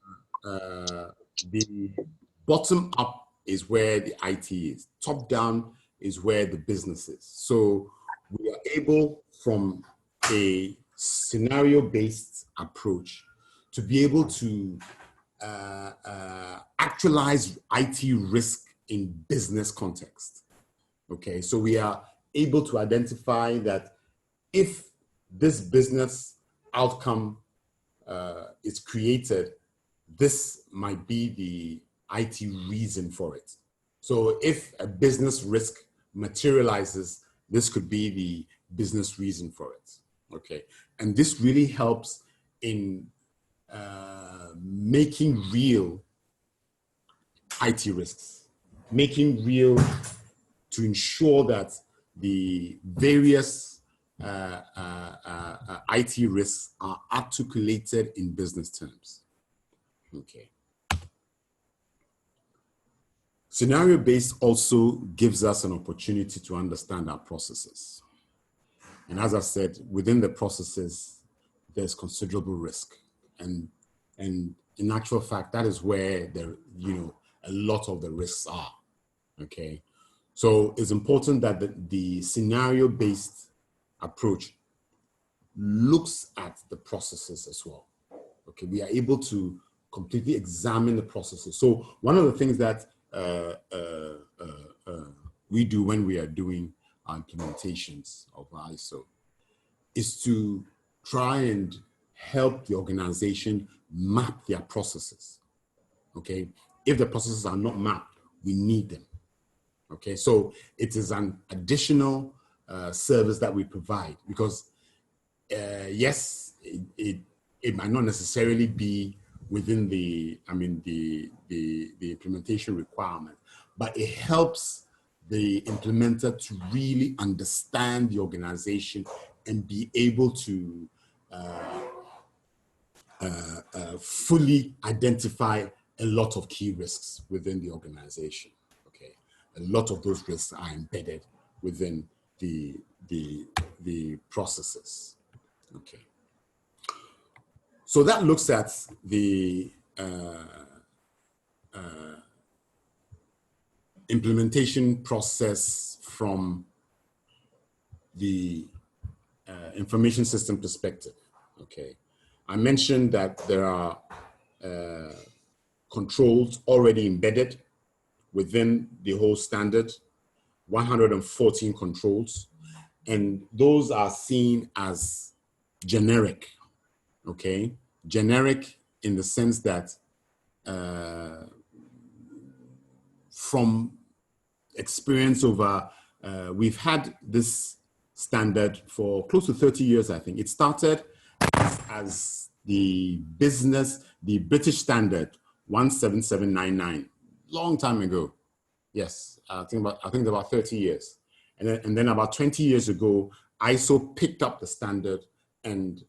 bottom up is where the IT is, top down is where the business is. So we are able, from a scenario-based approach, to be able to actualize IT risk in business context. Okay, so we are able to identify that if this business outcome is created, this might be the IT reason for it. So if a business risk materializes, this could be the business reason for it. Okay, and this really helps in making real IT risks, making real to ensure that the various IT risks are articulated in business terms. Okay. Scenario-based also gives us an opportunity to understand our processes. And as I said, within the processes, there's considerable risk. And in actual fact, that is where a lot of the risks are. Okay. So it's important that the scenario-based approach looks at the processes as well. Okay. We are able to completely examine the processes. So one of the things that we do when we are doing our implementations of ISO is to try and help the organization map their processes. Okay, if the processes are not mapped, we need them. Okay, so it is an additional service that we provide, because yes, it might not necessarily be within the implementation requirement, but it helps the implementer to really understand the organization and be able to fully identify a lot of key risks within the organization. Okay, a lot of those risks are embedded within the processes. Okay, so that looks at the implementation process from the information system perspective. Okay, I mentioned that there are controls already embedded within the whole standard, 114 controls, and those are seen as generic. Okay, generic in the sense that from experience over, we've had this standard for close to 30 years, I think. It started as the British standard 17799, long time ago. Yes, I think about 30 years. And then about 20 years ago, ISO picked up the standard and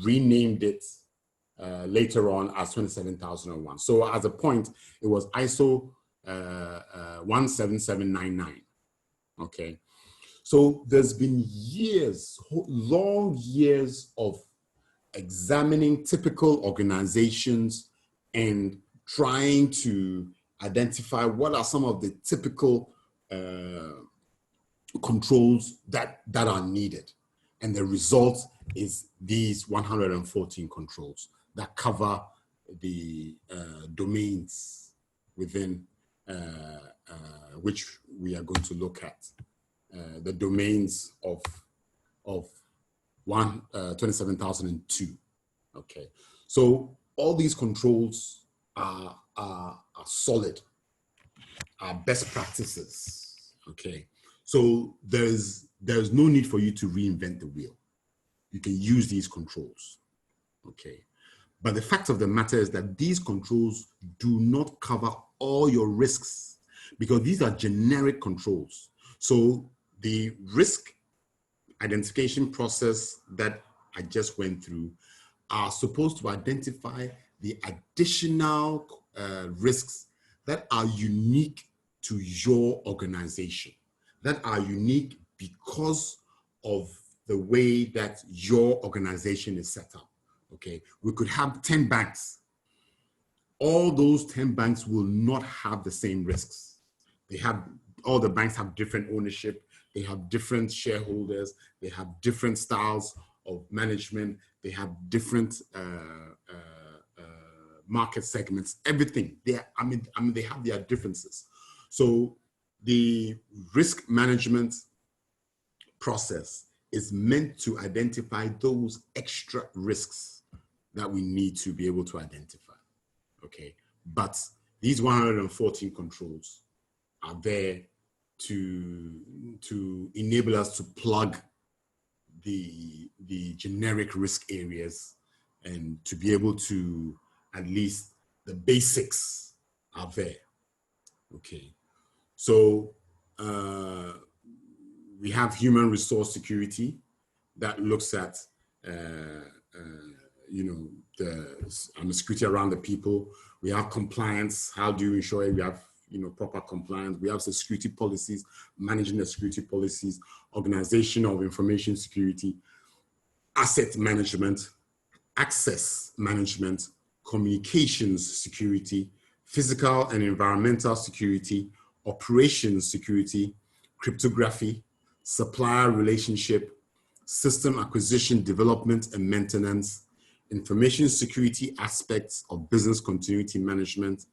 renamed it later on as 27001. So as a point, it was ISO 17799. Okay, so there's been years, long years of examining typical organizations and trying to identify what are some of the typical controls that are needed. And the result is these 114 controls that cover the domains within which we are going to look at. The domains of 27,002. Okay, so all these controls are solid, are best practices. Okay, so there's no need for you to reinvent the wheel. You can use these controls. Okay, but the fact of the matter is that these controls do not cover all your risks because these are generic controls. So the risk identification process that I just went through are supposed to identify the additional risks that are unique to your organization, that are unique because of the way that your organization is set up. Okay, we could have 10 banks. All those 10 banks will not have the same risks. All the banks have different ownership. They have different shareholders. They have different styles of management. They have different market segments. Everything. They have their differences. So the risk management process is meant to identify those extra risks that we need to be able to identify. Okay, but these 114 controls are there to enable us to plug the generic risk areas and to be able to, at least the basics are there. Okay, so we have human resource security that looks at the security around the people. We have compliance. How do you ensure it? We have proper compliance. We have the security policies, managing the security policies, organization of information security, asset management, access management, communications security, physical and environmental security, operations security, cryptography, supplier relationship, system acquisition, development and maintenance, information security aspects of business continuity management,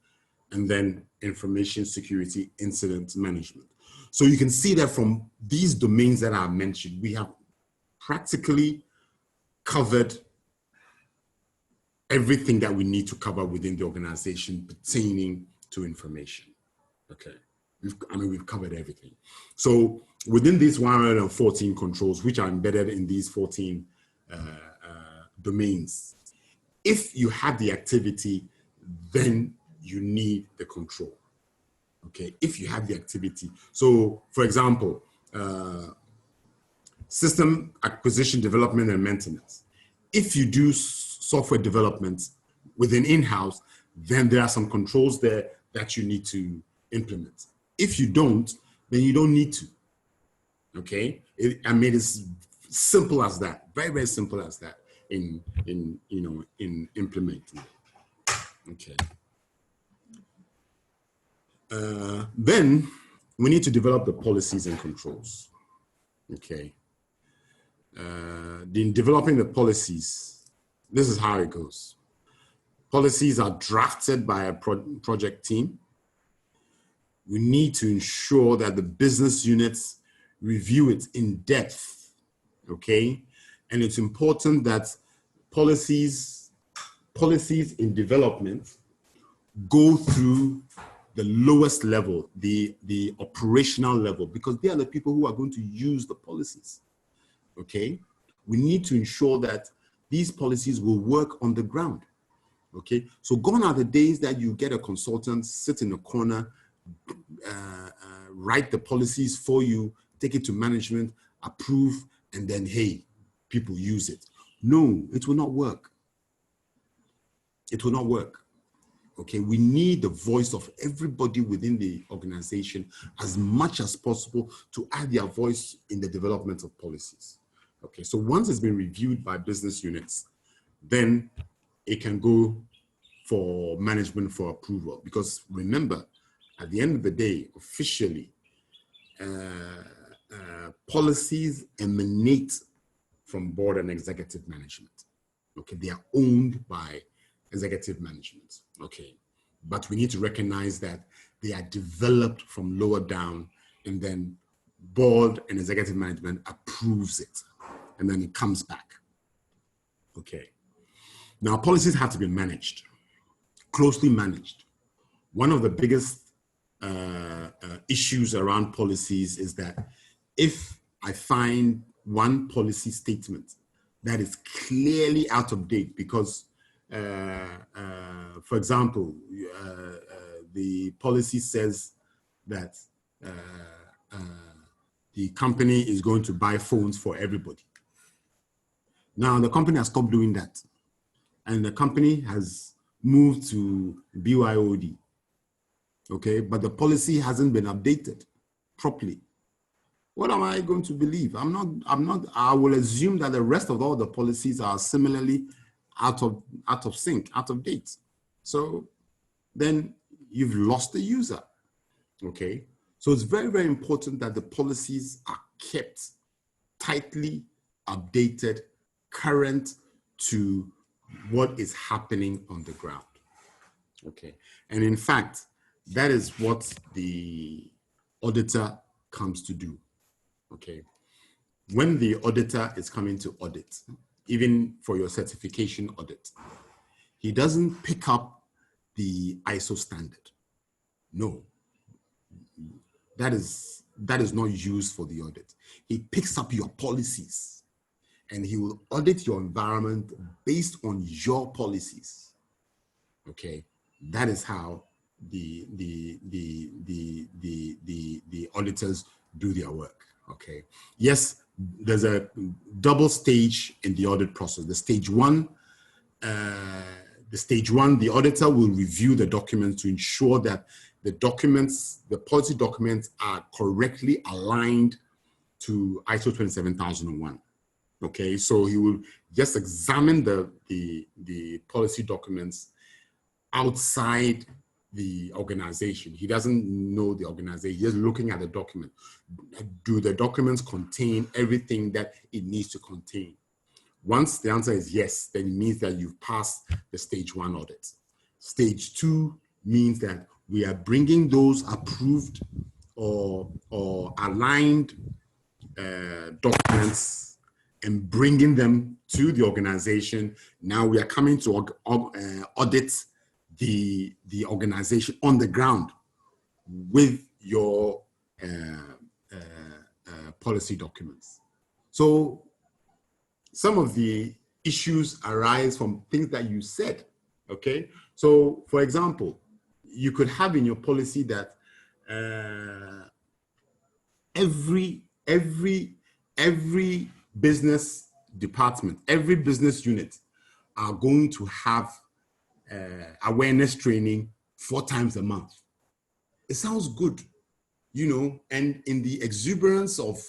and then information security incident management. So you can see that from these domains that I mentioned, we have practically covered everything that we need to cover within the organization pertaining to information. Okay, we've covered everything. So within these 114 controls, which are embedded in these 14 domains, if you have the activity, then you need the control. Okay, if you have the activity. So for example, system acquisition, development and maintenance. If you do software development within in-house, then there are some controls there that you need to implement. If you don't, then you don't need to. Okay, it's simple as that. Very, very simple as that in implementing. Okay. Then we need to develop the policies and controls. Okay. In developing the policies, this is how it goes. Policies are drafted by a project team. We need to ensure that the business units review it in depth, okay? And it's important that policies in development go through the lowest level, the operational level, because they are the people who are going to use the policies, okay? We need to ensure that these policies will work on the ground, okay? So gone are the days that you get a consultant, sit in a corner, write the policies for you, take it to management, approve, and then, hey, people use it. No, it will not work. It will not work. Okay, we need the voice of everybody within the organization as much as possible to add their voice in the development of policies. Okay, so once it's been reviewed by business units, then it can go for management for approval. Because remember, at the end of the day, officially, policies emanate from board and executive management. Okay, they are owned by executive management. Okay, but we need to recognize that they are developed from lower down, and then board and executive management approves it, and then it comes back. Okay, now policies have to be managed, closely managed. One of the biggest issues around policies is that if I find one policy statement that is clearly out of date, because for example, the policy says that the company is going to buy phones for everybody. Now the company has stopped doing that, and the company has moved to BYOD. Okay, but the policy hasn't been updated properly. What am I going to believe? I will assume that the rest of all the policies are similarly out of sync, out of date. So then you've lost the user. Okay, so it's very, very important that the policies are kept tightly updated, current to what is happening on the ground. Okay, and in fact, that is what the auditor comes to do. Okay, when the auditor is coming to audit, even for your certification audit, he doesn't pick up the ISO standard. No, that is not used for the audit. He picks up your policies, and he will audit your environment based on your policies. Okay, that is how the auditors do their work. Okay, yes, there's a double stage in the audit process. The stage one, the auditor will review the documents to ensure that the policy documents are correctly aligned to ISO 27001. Okay, so he will just examine the policy documents outside the organization. He doesn't know the organization, he's just looking at the document. Do the documents contain everything that it needs to contain? Once the answer is yes, then it means that you've passed the stage one audit. Stage two means that we are bringing those approved or aligned documents and bringing them to the organization. Now we are coming to audit the organization on the ground with your policy documents. So some of the issues arise from things that you said, okay? So for example, you could have in your policy that every business department, every business unit are going to have awareness training 4 times a month. It sounds good, you know, and in the exuberance of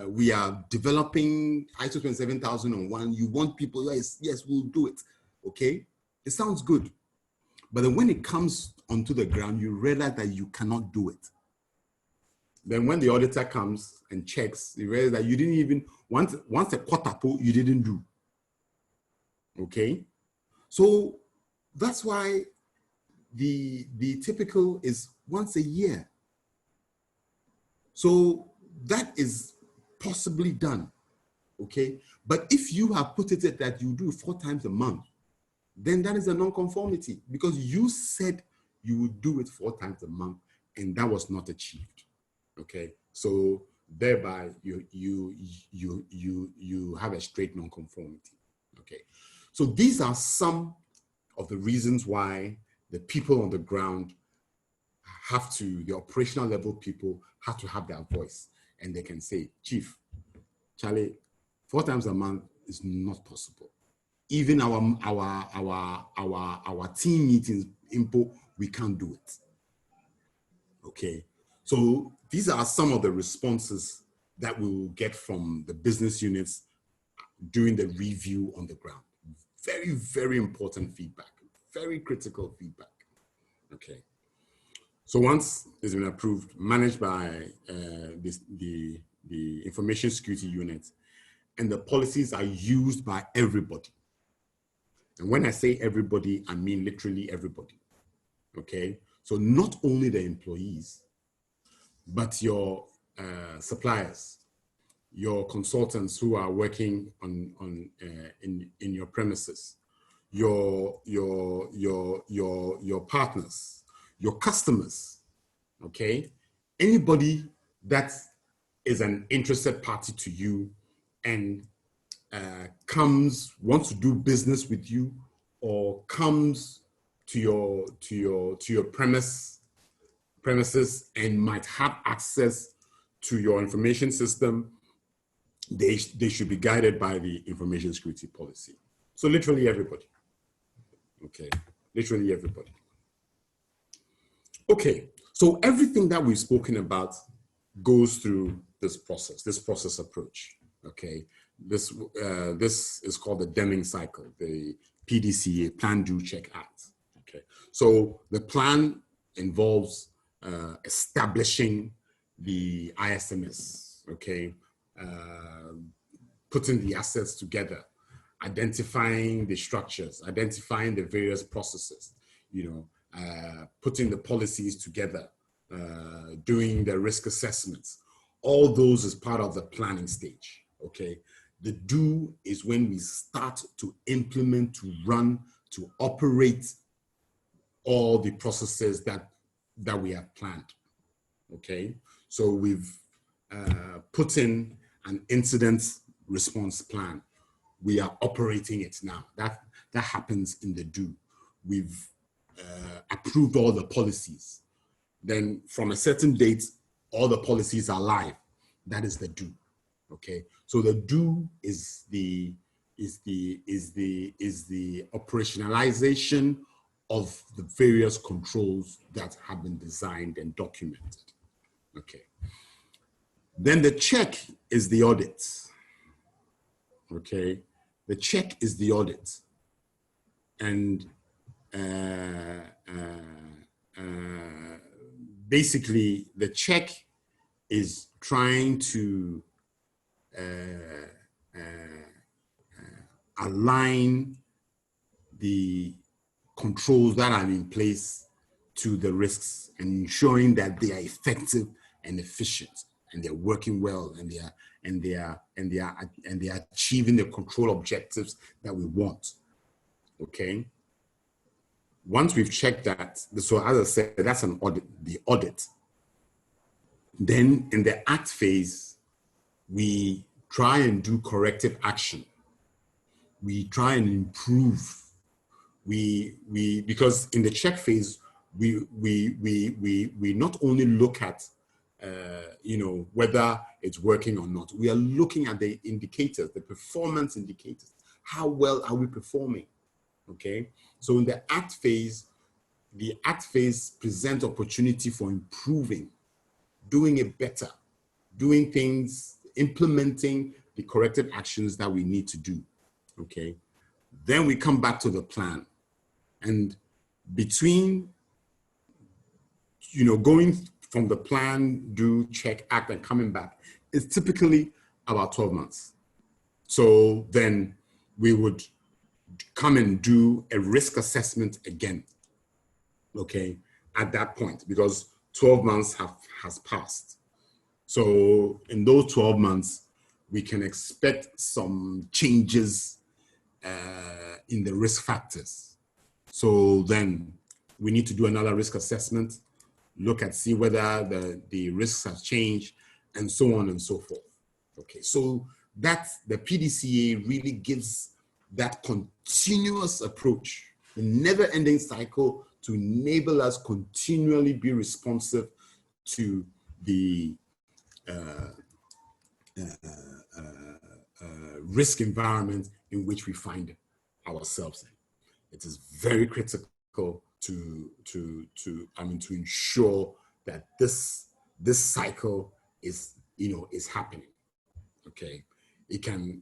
we are developing ISO 27001, you want people, yes, we'll do it, okay? It sounds good. But then when it comes onto the ground, you realize that you cannot do it. Then when the auditor comes and checks, you realize that you didn't even, once a quarter you didn't do, okay? So that's why the typical is once a year. So that is possibly done, okay? But if you have put it that you do 4 times a month, then that is a non-conformity because you said you would do it 4 times a month and that was not achieved, okay? So thereby you have a straight non-conformity, okay? So these are some of the reasons why the people on the ground have to, the operational level people have to have their voice and they can say, Chief, Charlie, 4 times a month is not possible. Even our team meetings, we can't do it. Okay, so these are some of the responses that we will get from the business units during the review on the ground. Very, very important feedback, very critical feedback. Okay. So once it's been approved, managed by the information security unit, and the policies are used by everybody. And when I say everybody, I mean literally everybody, okay? So not only the employees, but your suppliers, your consultants who are working in your premises, your partners, your customers, okay? Anybody that is an interested party to you and wants to do business with you or comes to your premises and might have access to your information system, they should be guided by the information security policy. So literally everybody, okay, literally everybody. Okay, so everything that we've spoken about goes through this process approach, okay? This is called the Deming cycle, the PDCA, Plan, Do, Check, Act, okay? So the plan involves establishing the ISMS, okay? Putting the assets together, identifying the structures, identifying the various processes, you know, putting the policies together, doing the risk assessments. All those is part of the planning stage, okay? The do is when we start to implement, to run, to operate all the processes that we have planned, okay? So we've put in an incident response plan. We are operating it now. That happens in the do. We've approved all the policies. Then from a certain date, all the policies are live. That is the do. Okay. So the do is the operationalization of the various controls that have been designed and documented. Okay. Then the check is the audit. Okay. The check is the audit. And basically, the check is trying to align the controls that are in place to the risks and ensuring that they are effective and efficient and they're working well and they are achieving the control objectives that we want. Okay. Once we've checked that, so as I said, that's an audit, the audit. Then in the act phase, we try and do corrective action. We try and improve. Because in the check phase, we not only look at you know, whether it's working or not. We are looking at the indicators, the performance indicators. how well are we performing? Okay, so in the act phase presents opportunity for improving, doing it better, doing things, implementing the corrective actions that we need to do. Okay, then we come back to the plan, and between going from the plan, do, check, act, and coming back, it's typically about 12 months. So then we would come and do a risk assessment again, okay, at that point, because 12 months has passed. So in those 12 months, we can expect some changes in the risk factors. So then we need to do another risk assessment, look at, see whether the risks have changed, and so on and so forth. Okay, so that's the PDCA really gives that continuous approach, a never-ending cycle to enable us continually be responsive to the risk environment in which we find ourselves in. It is very critical to ensure that this cycle is happening. Okay, it can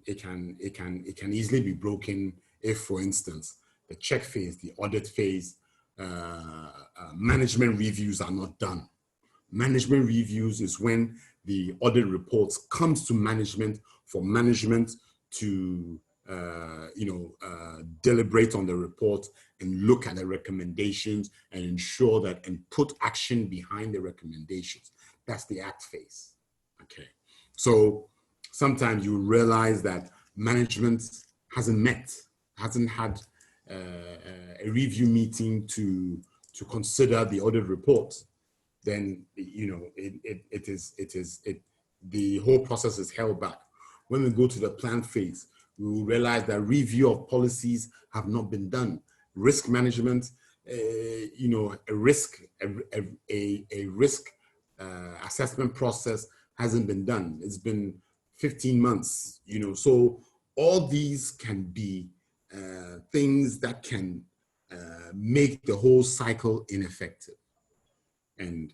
easily be broken if, for instance, the check phase, the audit phase, management reviews are not done. Management reviews is when the audit reports comes to management for management to deliberate on the report and look at the recommendations and ensure that and put action behind the recommendations. That's the act phase. Okay, so sometimes you realize that management hasn't had a review meeting to consider the audit report. Then the whole process is held back. When we go to the plan phase, we will realize that review of policies have not been done. Risk management, a risk assessment process hasn't been done. It's been 15 months, so all these can be things that can make the whole cycle ineffective. And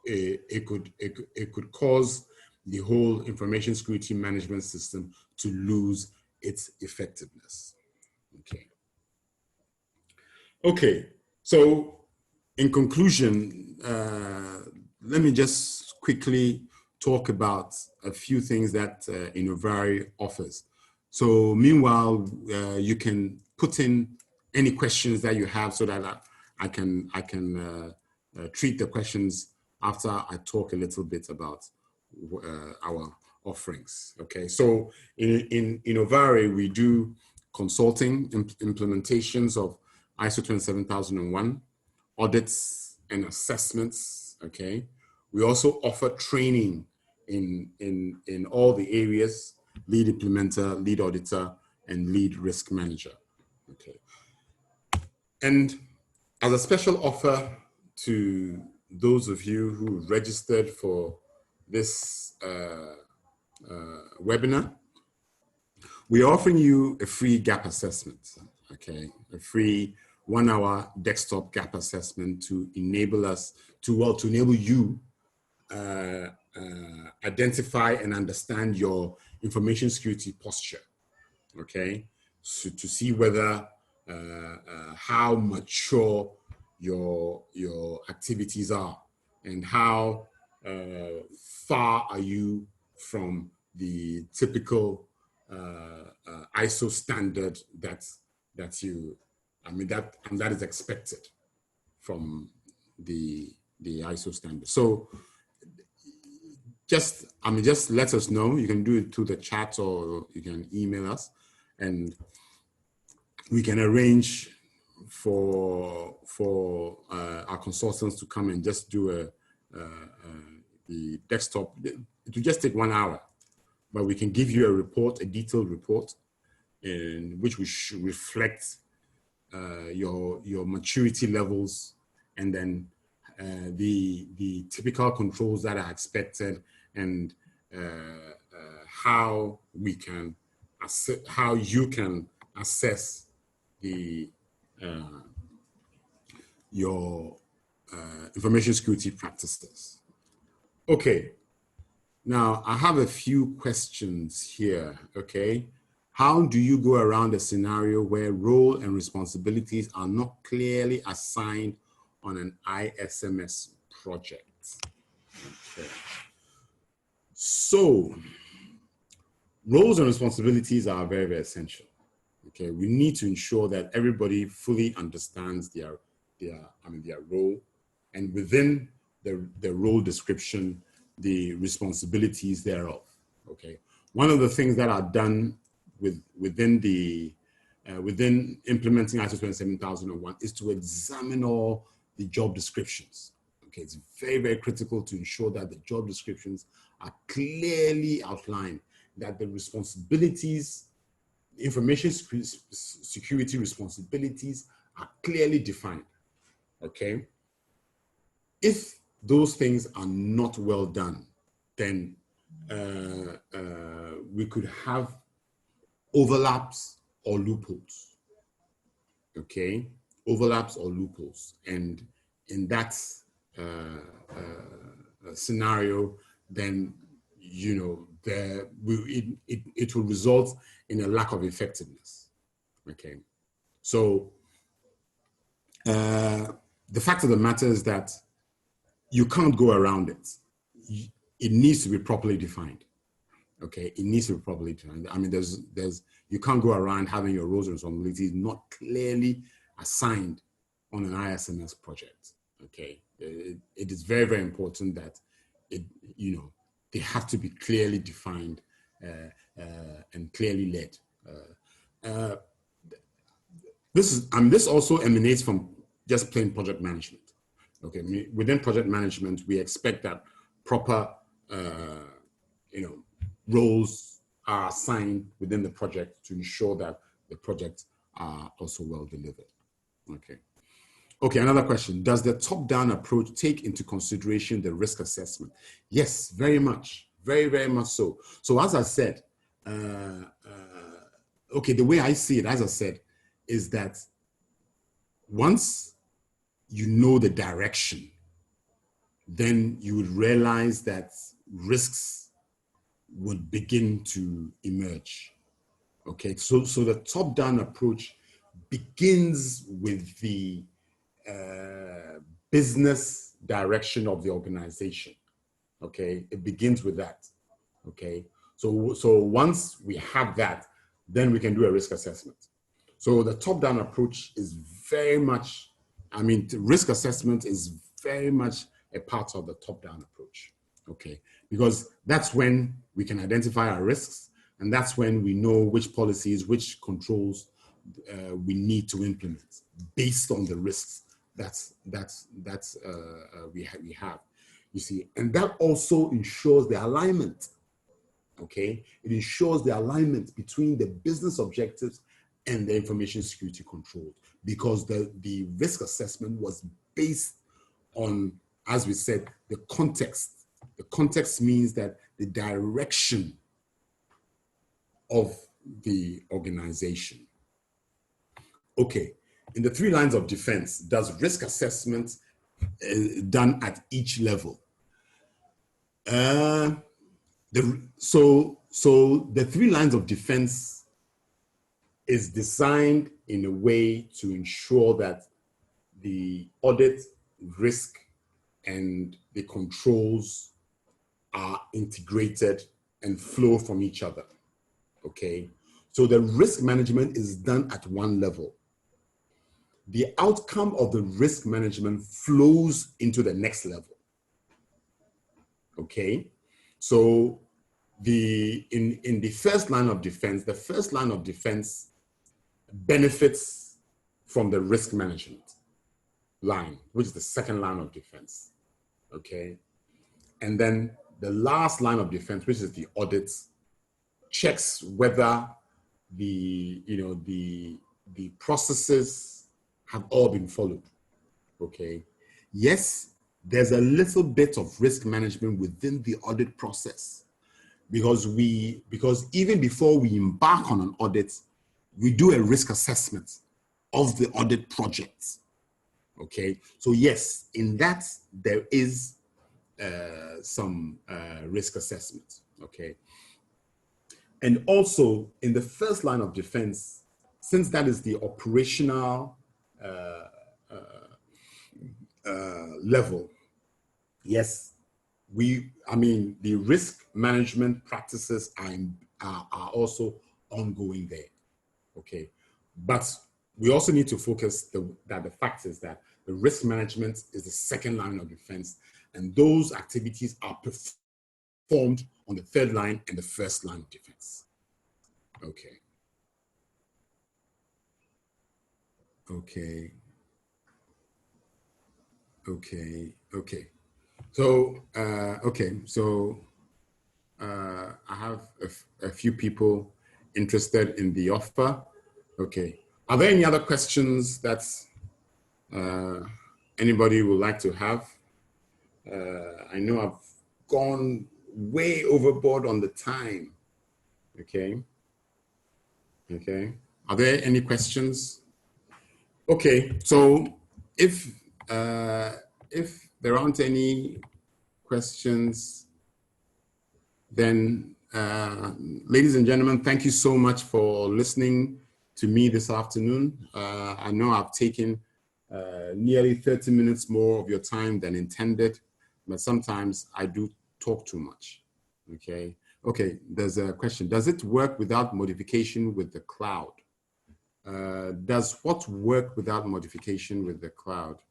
it could cause the whole information security management system to lose its effectiveness. Okay, so in conclusion, let me just quickly talk about a few things that Innovare offers. So meanwhile, you can put in any questions that you have so that I can treat the questions after I talk a little bit about our offerings. Okay, so in Innovare, we do consulting, implementations of ISO 27001, audits and assessments. Okay, we also offer training in all the areas: lead implementer, lead auditor, and lead risk manager. Okay, and as a special offer to those of you who registered for this webinar, we're offering you a free gap assessment, okay? A free 1-hour desktop gap assessment to enable us to enable you identify and understand your information security posture, okay? So to see whether how mature your activities are and how far are you from the typical ISO standard that is expected from the ISO standard. So just let us know. You can do it through the chat or you can email us, and we can arrange for our consultants to come and just do the desktop. It will just take 1 hour, but we can give you a report, a detailed report, in which we should reflect your maturity levels, and then the typical controls that are expected, and how we can how you can assess the your information security practices. Okay, now I have a few questions here. Okay, how do you go around a scenario where role and responsibilities are not clearly assigned on an ISMS project? Okay. So roles and responsibilities are very, very essential. Okay, we need to ensure that everybody fully understands their role, and within the role description, the responsibilities thereof. Okay, one of the things that are done within implementing ISO 27001 is to examine all the job descriptions. Okay, it's very, very critical to ensure that the job descriptions are clearly outlined, that the responsibilities, information security responsibilities are clearly defined. Okay, if those things are not well done, then we could have overlaps or loopholes. Okay, overlaps or loopholes, and in that scenario, then it will result in a lack of effectiveness. Okay, so the fact of the matter is that you can't go around it. It needs to be properly defined. Okay, it needs to be properly defined. I mean, you can't go around having your roles and responsibilities not clearly assigned on an ISMS project. Okay, it is very, very important that they have to be clearly defined and clearly led. This also emanates from just plain project management. Okay, within project management, we expect that proper, roles are assigned within the project to ensure that the projects are also well delivered. Okay. Okay, another question. Does the top-down approach take into consideration the risk assessment? Yes, very much. Very, very much so. So as I said, okay, the way I see it, as I said, is that once you know the direction, then you would realize that risks would begin to emerge. Okay, so the top-down approach begins with the business direction of the organization. Okay, it begins with that. Okay, so once we have that, then we can do a risk assessment. So the top-down approach is very much, risk assessment is very much a part of the top-down approach. Okay, because that's when we can identify our risks, and that's when we know which policies, which controls we need to implement based on the risks we have. You see, and that also ensures the alignment. Okay, it ensures the alignment between the business objectives and the information security controls, because the risk assessment was based on, as we said, the context. The context means that the direction of the organization. Okay, in the 3 lines of defense, does risk assessment done at each level? So the 3 lines of defense is designed in a way to ensure that the audit, risk, and the controls are integrated and flow from each other. Okay, so the risk management is done at one level. The outcome of the risk management flows into the next level. Okay, so in the first line of defense, the first line of defense benefits from the risk management line, which is the second line of defense. Okay, and then the last line of defense, which is the audits, checks whether the processes have all been followed. Okay, yes, there's a little bit of risk management within the audit process, because even before we embark on an audit, we do a risk assessment of the audit project. Okay, so yes, in that there is some risk assessment. Okay, and also in the first line of defense, since that is the operational level, yes, the risk management practices are also ongoing there. Okay, but we also need to focus that the fact is that the risk management is the second line of defense, and those activities are performed on the third line and the first line of defense. Okay. Okay. Okay. Okay. So, I have a few people interested in the offer. Okay. Are there any other questions that anybody would like to have? I know I've gone way overboard on the time. Okay. Okay. Are there any questions? Okay. So if there aren't any questions, then ladies and gentlemen, thank you so much for listening to me this afternoon. I know I've taken nearly 30 minutes more of your time than intended, but sometimes I do talk too much. Okay. Okay, there's a question. Does it work without modification with the cloud? Does what work without modification with the cloud?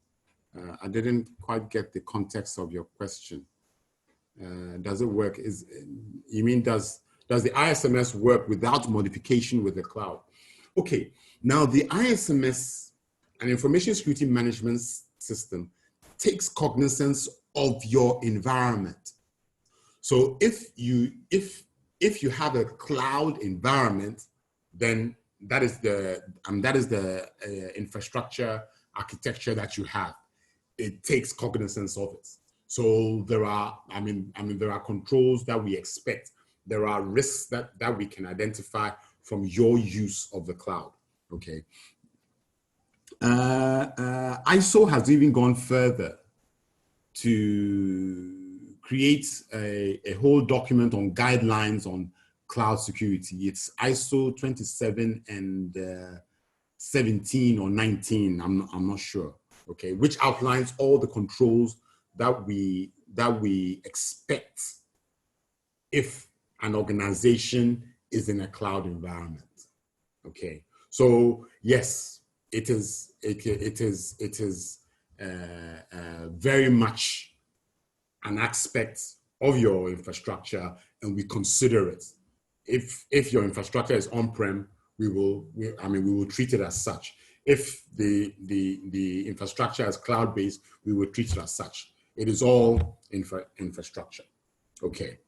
I didn't quite get the context of your question. Does it work? You mean does the ISMS work without modification with the cloud? Okay, now the ISMS, an information security management system, takes cognizance of your environment. So if you have a cloud environment, then that is the infrastructure architecture that you have. It takes cognizance of it. So there are controls that we expect. There are risks that we can identify from your use of the cloud. Okay. ISO has even gone further to create a whole document on guidelines on cloud security. It's ISO 27 and 17 or 19, I'm not sure, okay, which outlines all the controls that we expect if an organization is in a cloud environment. Okay, so yes, it is very much an aspect of your infrastructure, and we consider it. If your infrastructure is on-prem, we will treat it as such. If the infrastructure is cloud-based, we will treat it as such. It is all infrastructure. Okay.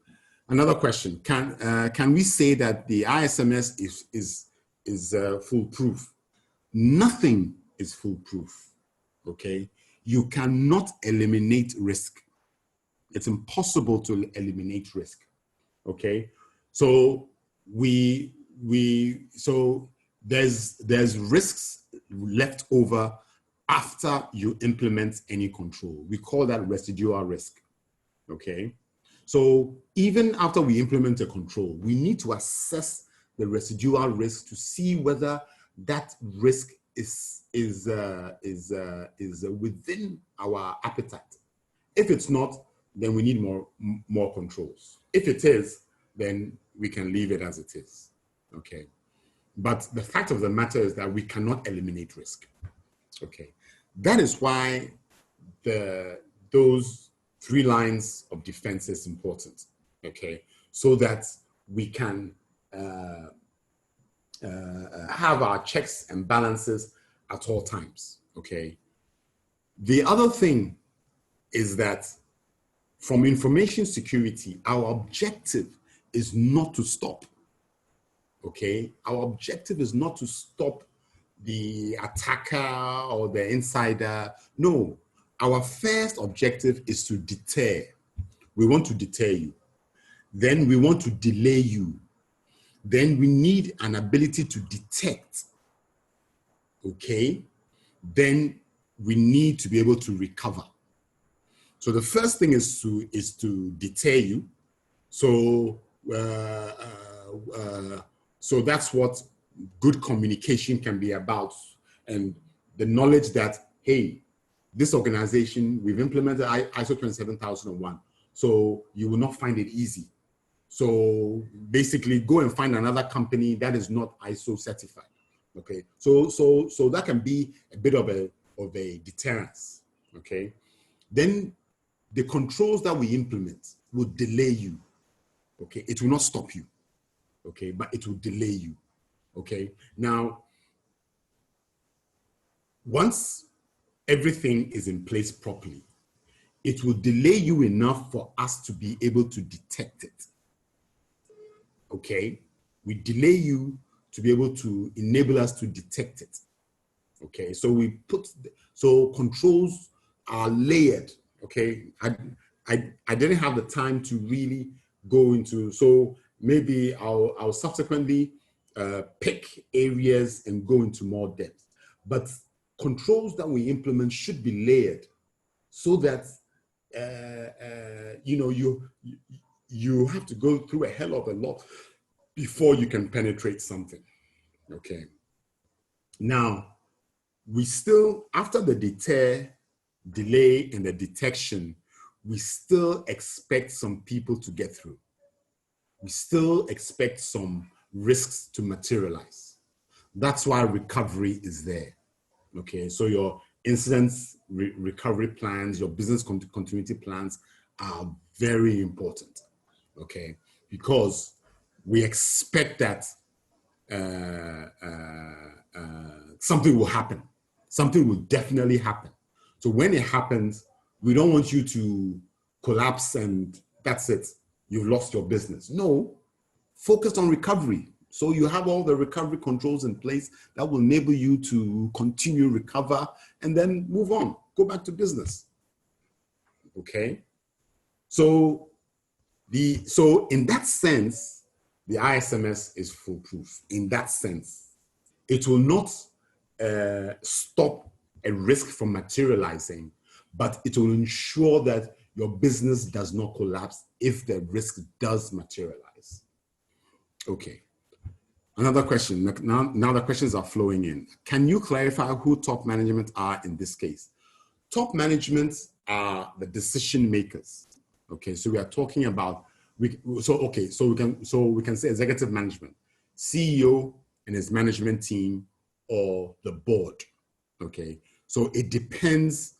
Another question: Can we say that the ISMS is foolproof? Nothing is foolproof. Okay. You cannot eliminate risk. It's impossible to eliminate risk. Okay. So there's risks left over after you implement any control. We call that residual risk. Okay. So even after we implement a control, we need to assess the residual risk to see whether that risk is within our appetite. If it's not, then we need more controls. If it is, then we can leave it as it is. Okay. But the fact of the matter is that we cannot eliminate risk. Okay. That is why those 3 lines of defense is important. Okay. So that we can have our checks and balances at all times. Okay. The other thing is that from information security, our objective is not to stop. Okay. Our objective is not to stop the attacker or the insider. No, our first objective is to deter. We want to deter you. Then we want to delay you. Then we need an ability to detect. Okay? Then we need to be able to recover. So the first thing is to deter you. So so that's what good communication can be about, and the knowledge that, hey, this organization, we've implemented ISO 27001, so you will not find it easy. So basically, go and find another company that is not ISO certified. Okay, so that can be a bit of a deterrence. Okay, then the controls that we implement will delay you. Okay, it will not stop you. Okay, but it will delay you. Okay, now once everything is in place properly, it will delay you enough for us to be able to detect it. Okay, we delay you to be able to enable us to detect it. Okay, so so controls are layered. Okay, I didn't have the time to really go into, so maybe I'll subsequently pick areas and go into more depth. But controls that we implement should be layered so that you have to go through a hell of a lot before you can penetrate something. Okay. Now, we still, after the delay and the detection, we still expect some people to get through. We still expect some risks to materialize. That's why recovery is there. Okay, so your incidents recovery plans, your business continuity plans are very important. Okay, because we expect that something will happen. Something will definitely happen. So when it happens, we don't want you to collapse and that's it. You've lost your business. No, focus on recovery. So you have all the recovery controls in place that will enable you to continue recover and then move on, go back to business. Okay. So in that sense, the ISMS is foolproof. In that sense, it will not stop a risk from materializing, but it will ensure that your business does not collapse if the risk does materialize. Okay. Another question. Now the questions are flowing in. Can you clarify who top management are in this case? Top management are the decision makers. Okay, so we are talking about we can say executive management, CEO and his management team, or the board. Okay, so it depends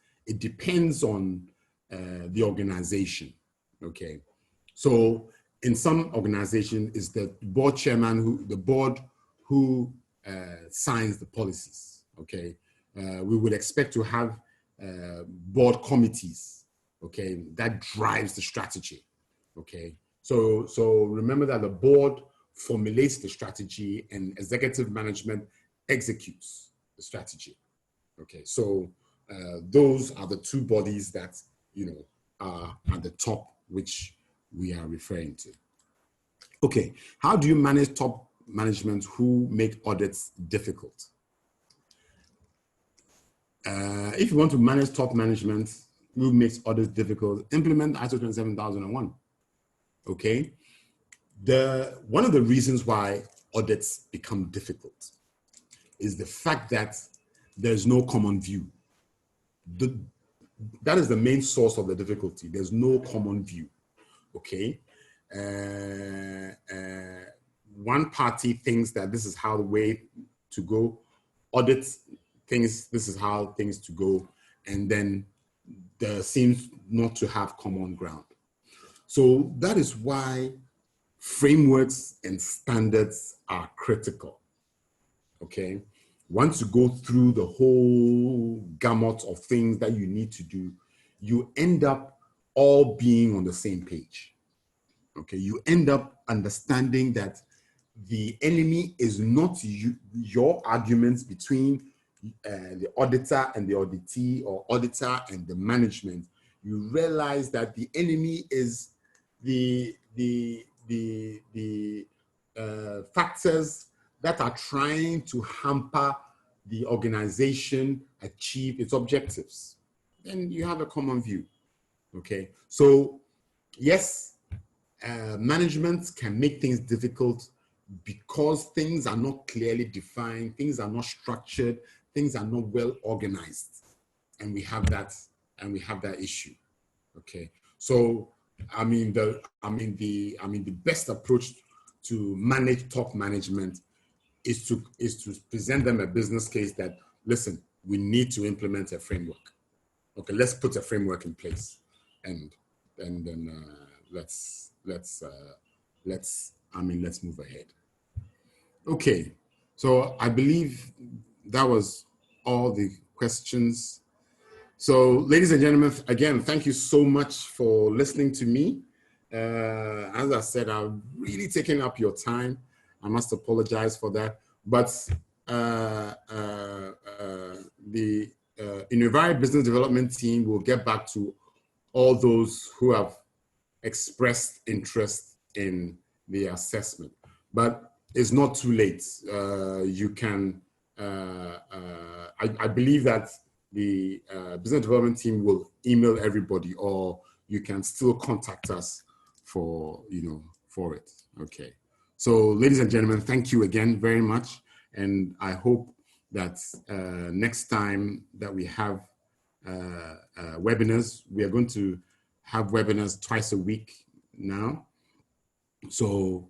on the organization. Okay, so in some organization is the board chairman the board who signs the policies. Okay, we would expect to have board committees. Okay, that drives the strategy. Okay, so remember that the board formulates the strategy and executive management executes the strategy. Okay, so those are the two bodies that are at the top, which we are referring to. Okay, how do you manage top management who make audits difficult? If you want to manage top management who makes audits difficult, implement ISO 27001. Okay, one of the reasons why audits become difficult is the fact that there's no common view. That is the main source of the difficulty. There's no common view. Okay, one party thinks that this is how the way to go. Audit thinks this is how things to go, and then there seems not to have common ground. So that is why frameworks and standards are critical. Okay, once you go through the whole gamut of things that you need to do, you end up all being on the same page. Okay, you end up understanding that the enemy is not your arguments between the auditor and the auditee, or auditor and the management. You realize that the enemy is the factors that are trying to hamper the organization achieve its objectives, then you have a common view. Okay, so yes, management can make things difficult because things are not clearly defined, things are not structured, things are not well organized, and we have that issue. Okay, so the best approach to manage top management is to present them a business case that, listen, we need to implement a framework. Okay, let's put a framework in place, and then let's move ahead. Okay, so I believe that was all the questions. So, ladies and gentlemen, again, thank you so much for listening to me. As I said, I've really taken up your time. I must apologize for that. But the Innovare Business Development team will get back to all those who have expressed interest in the assessment. But it's not too late. You can, I believe that the business development team will email everybody, or you can still contact us for it. Okay. So, ladies and gentlemen, thank you again very much. And I hope that next time that we have webinars, we are going to have webinars twice a week now. So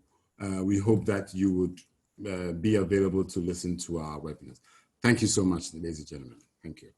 we hope that you would be available to listen to our webinars. Thank you so much, ladies and gentlemen. Thank you.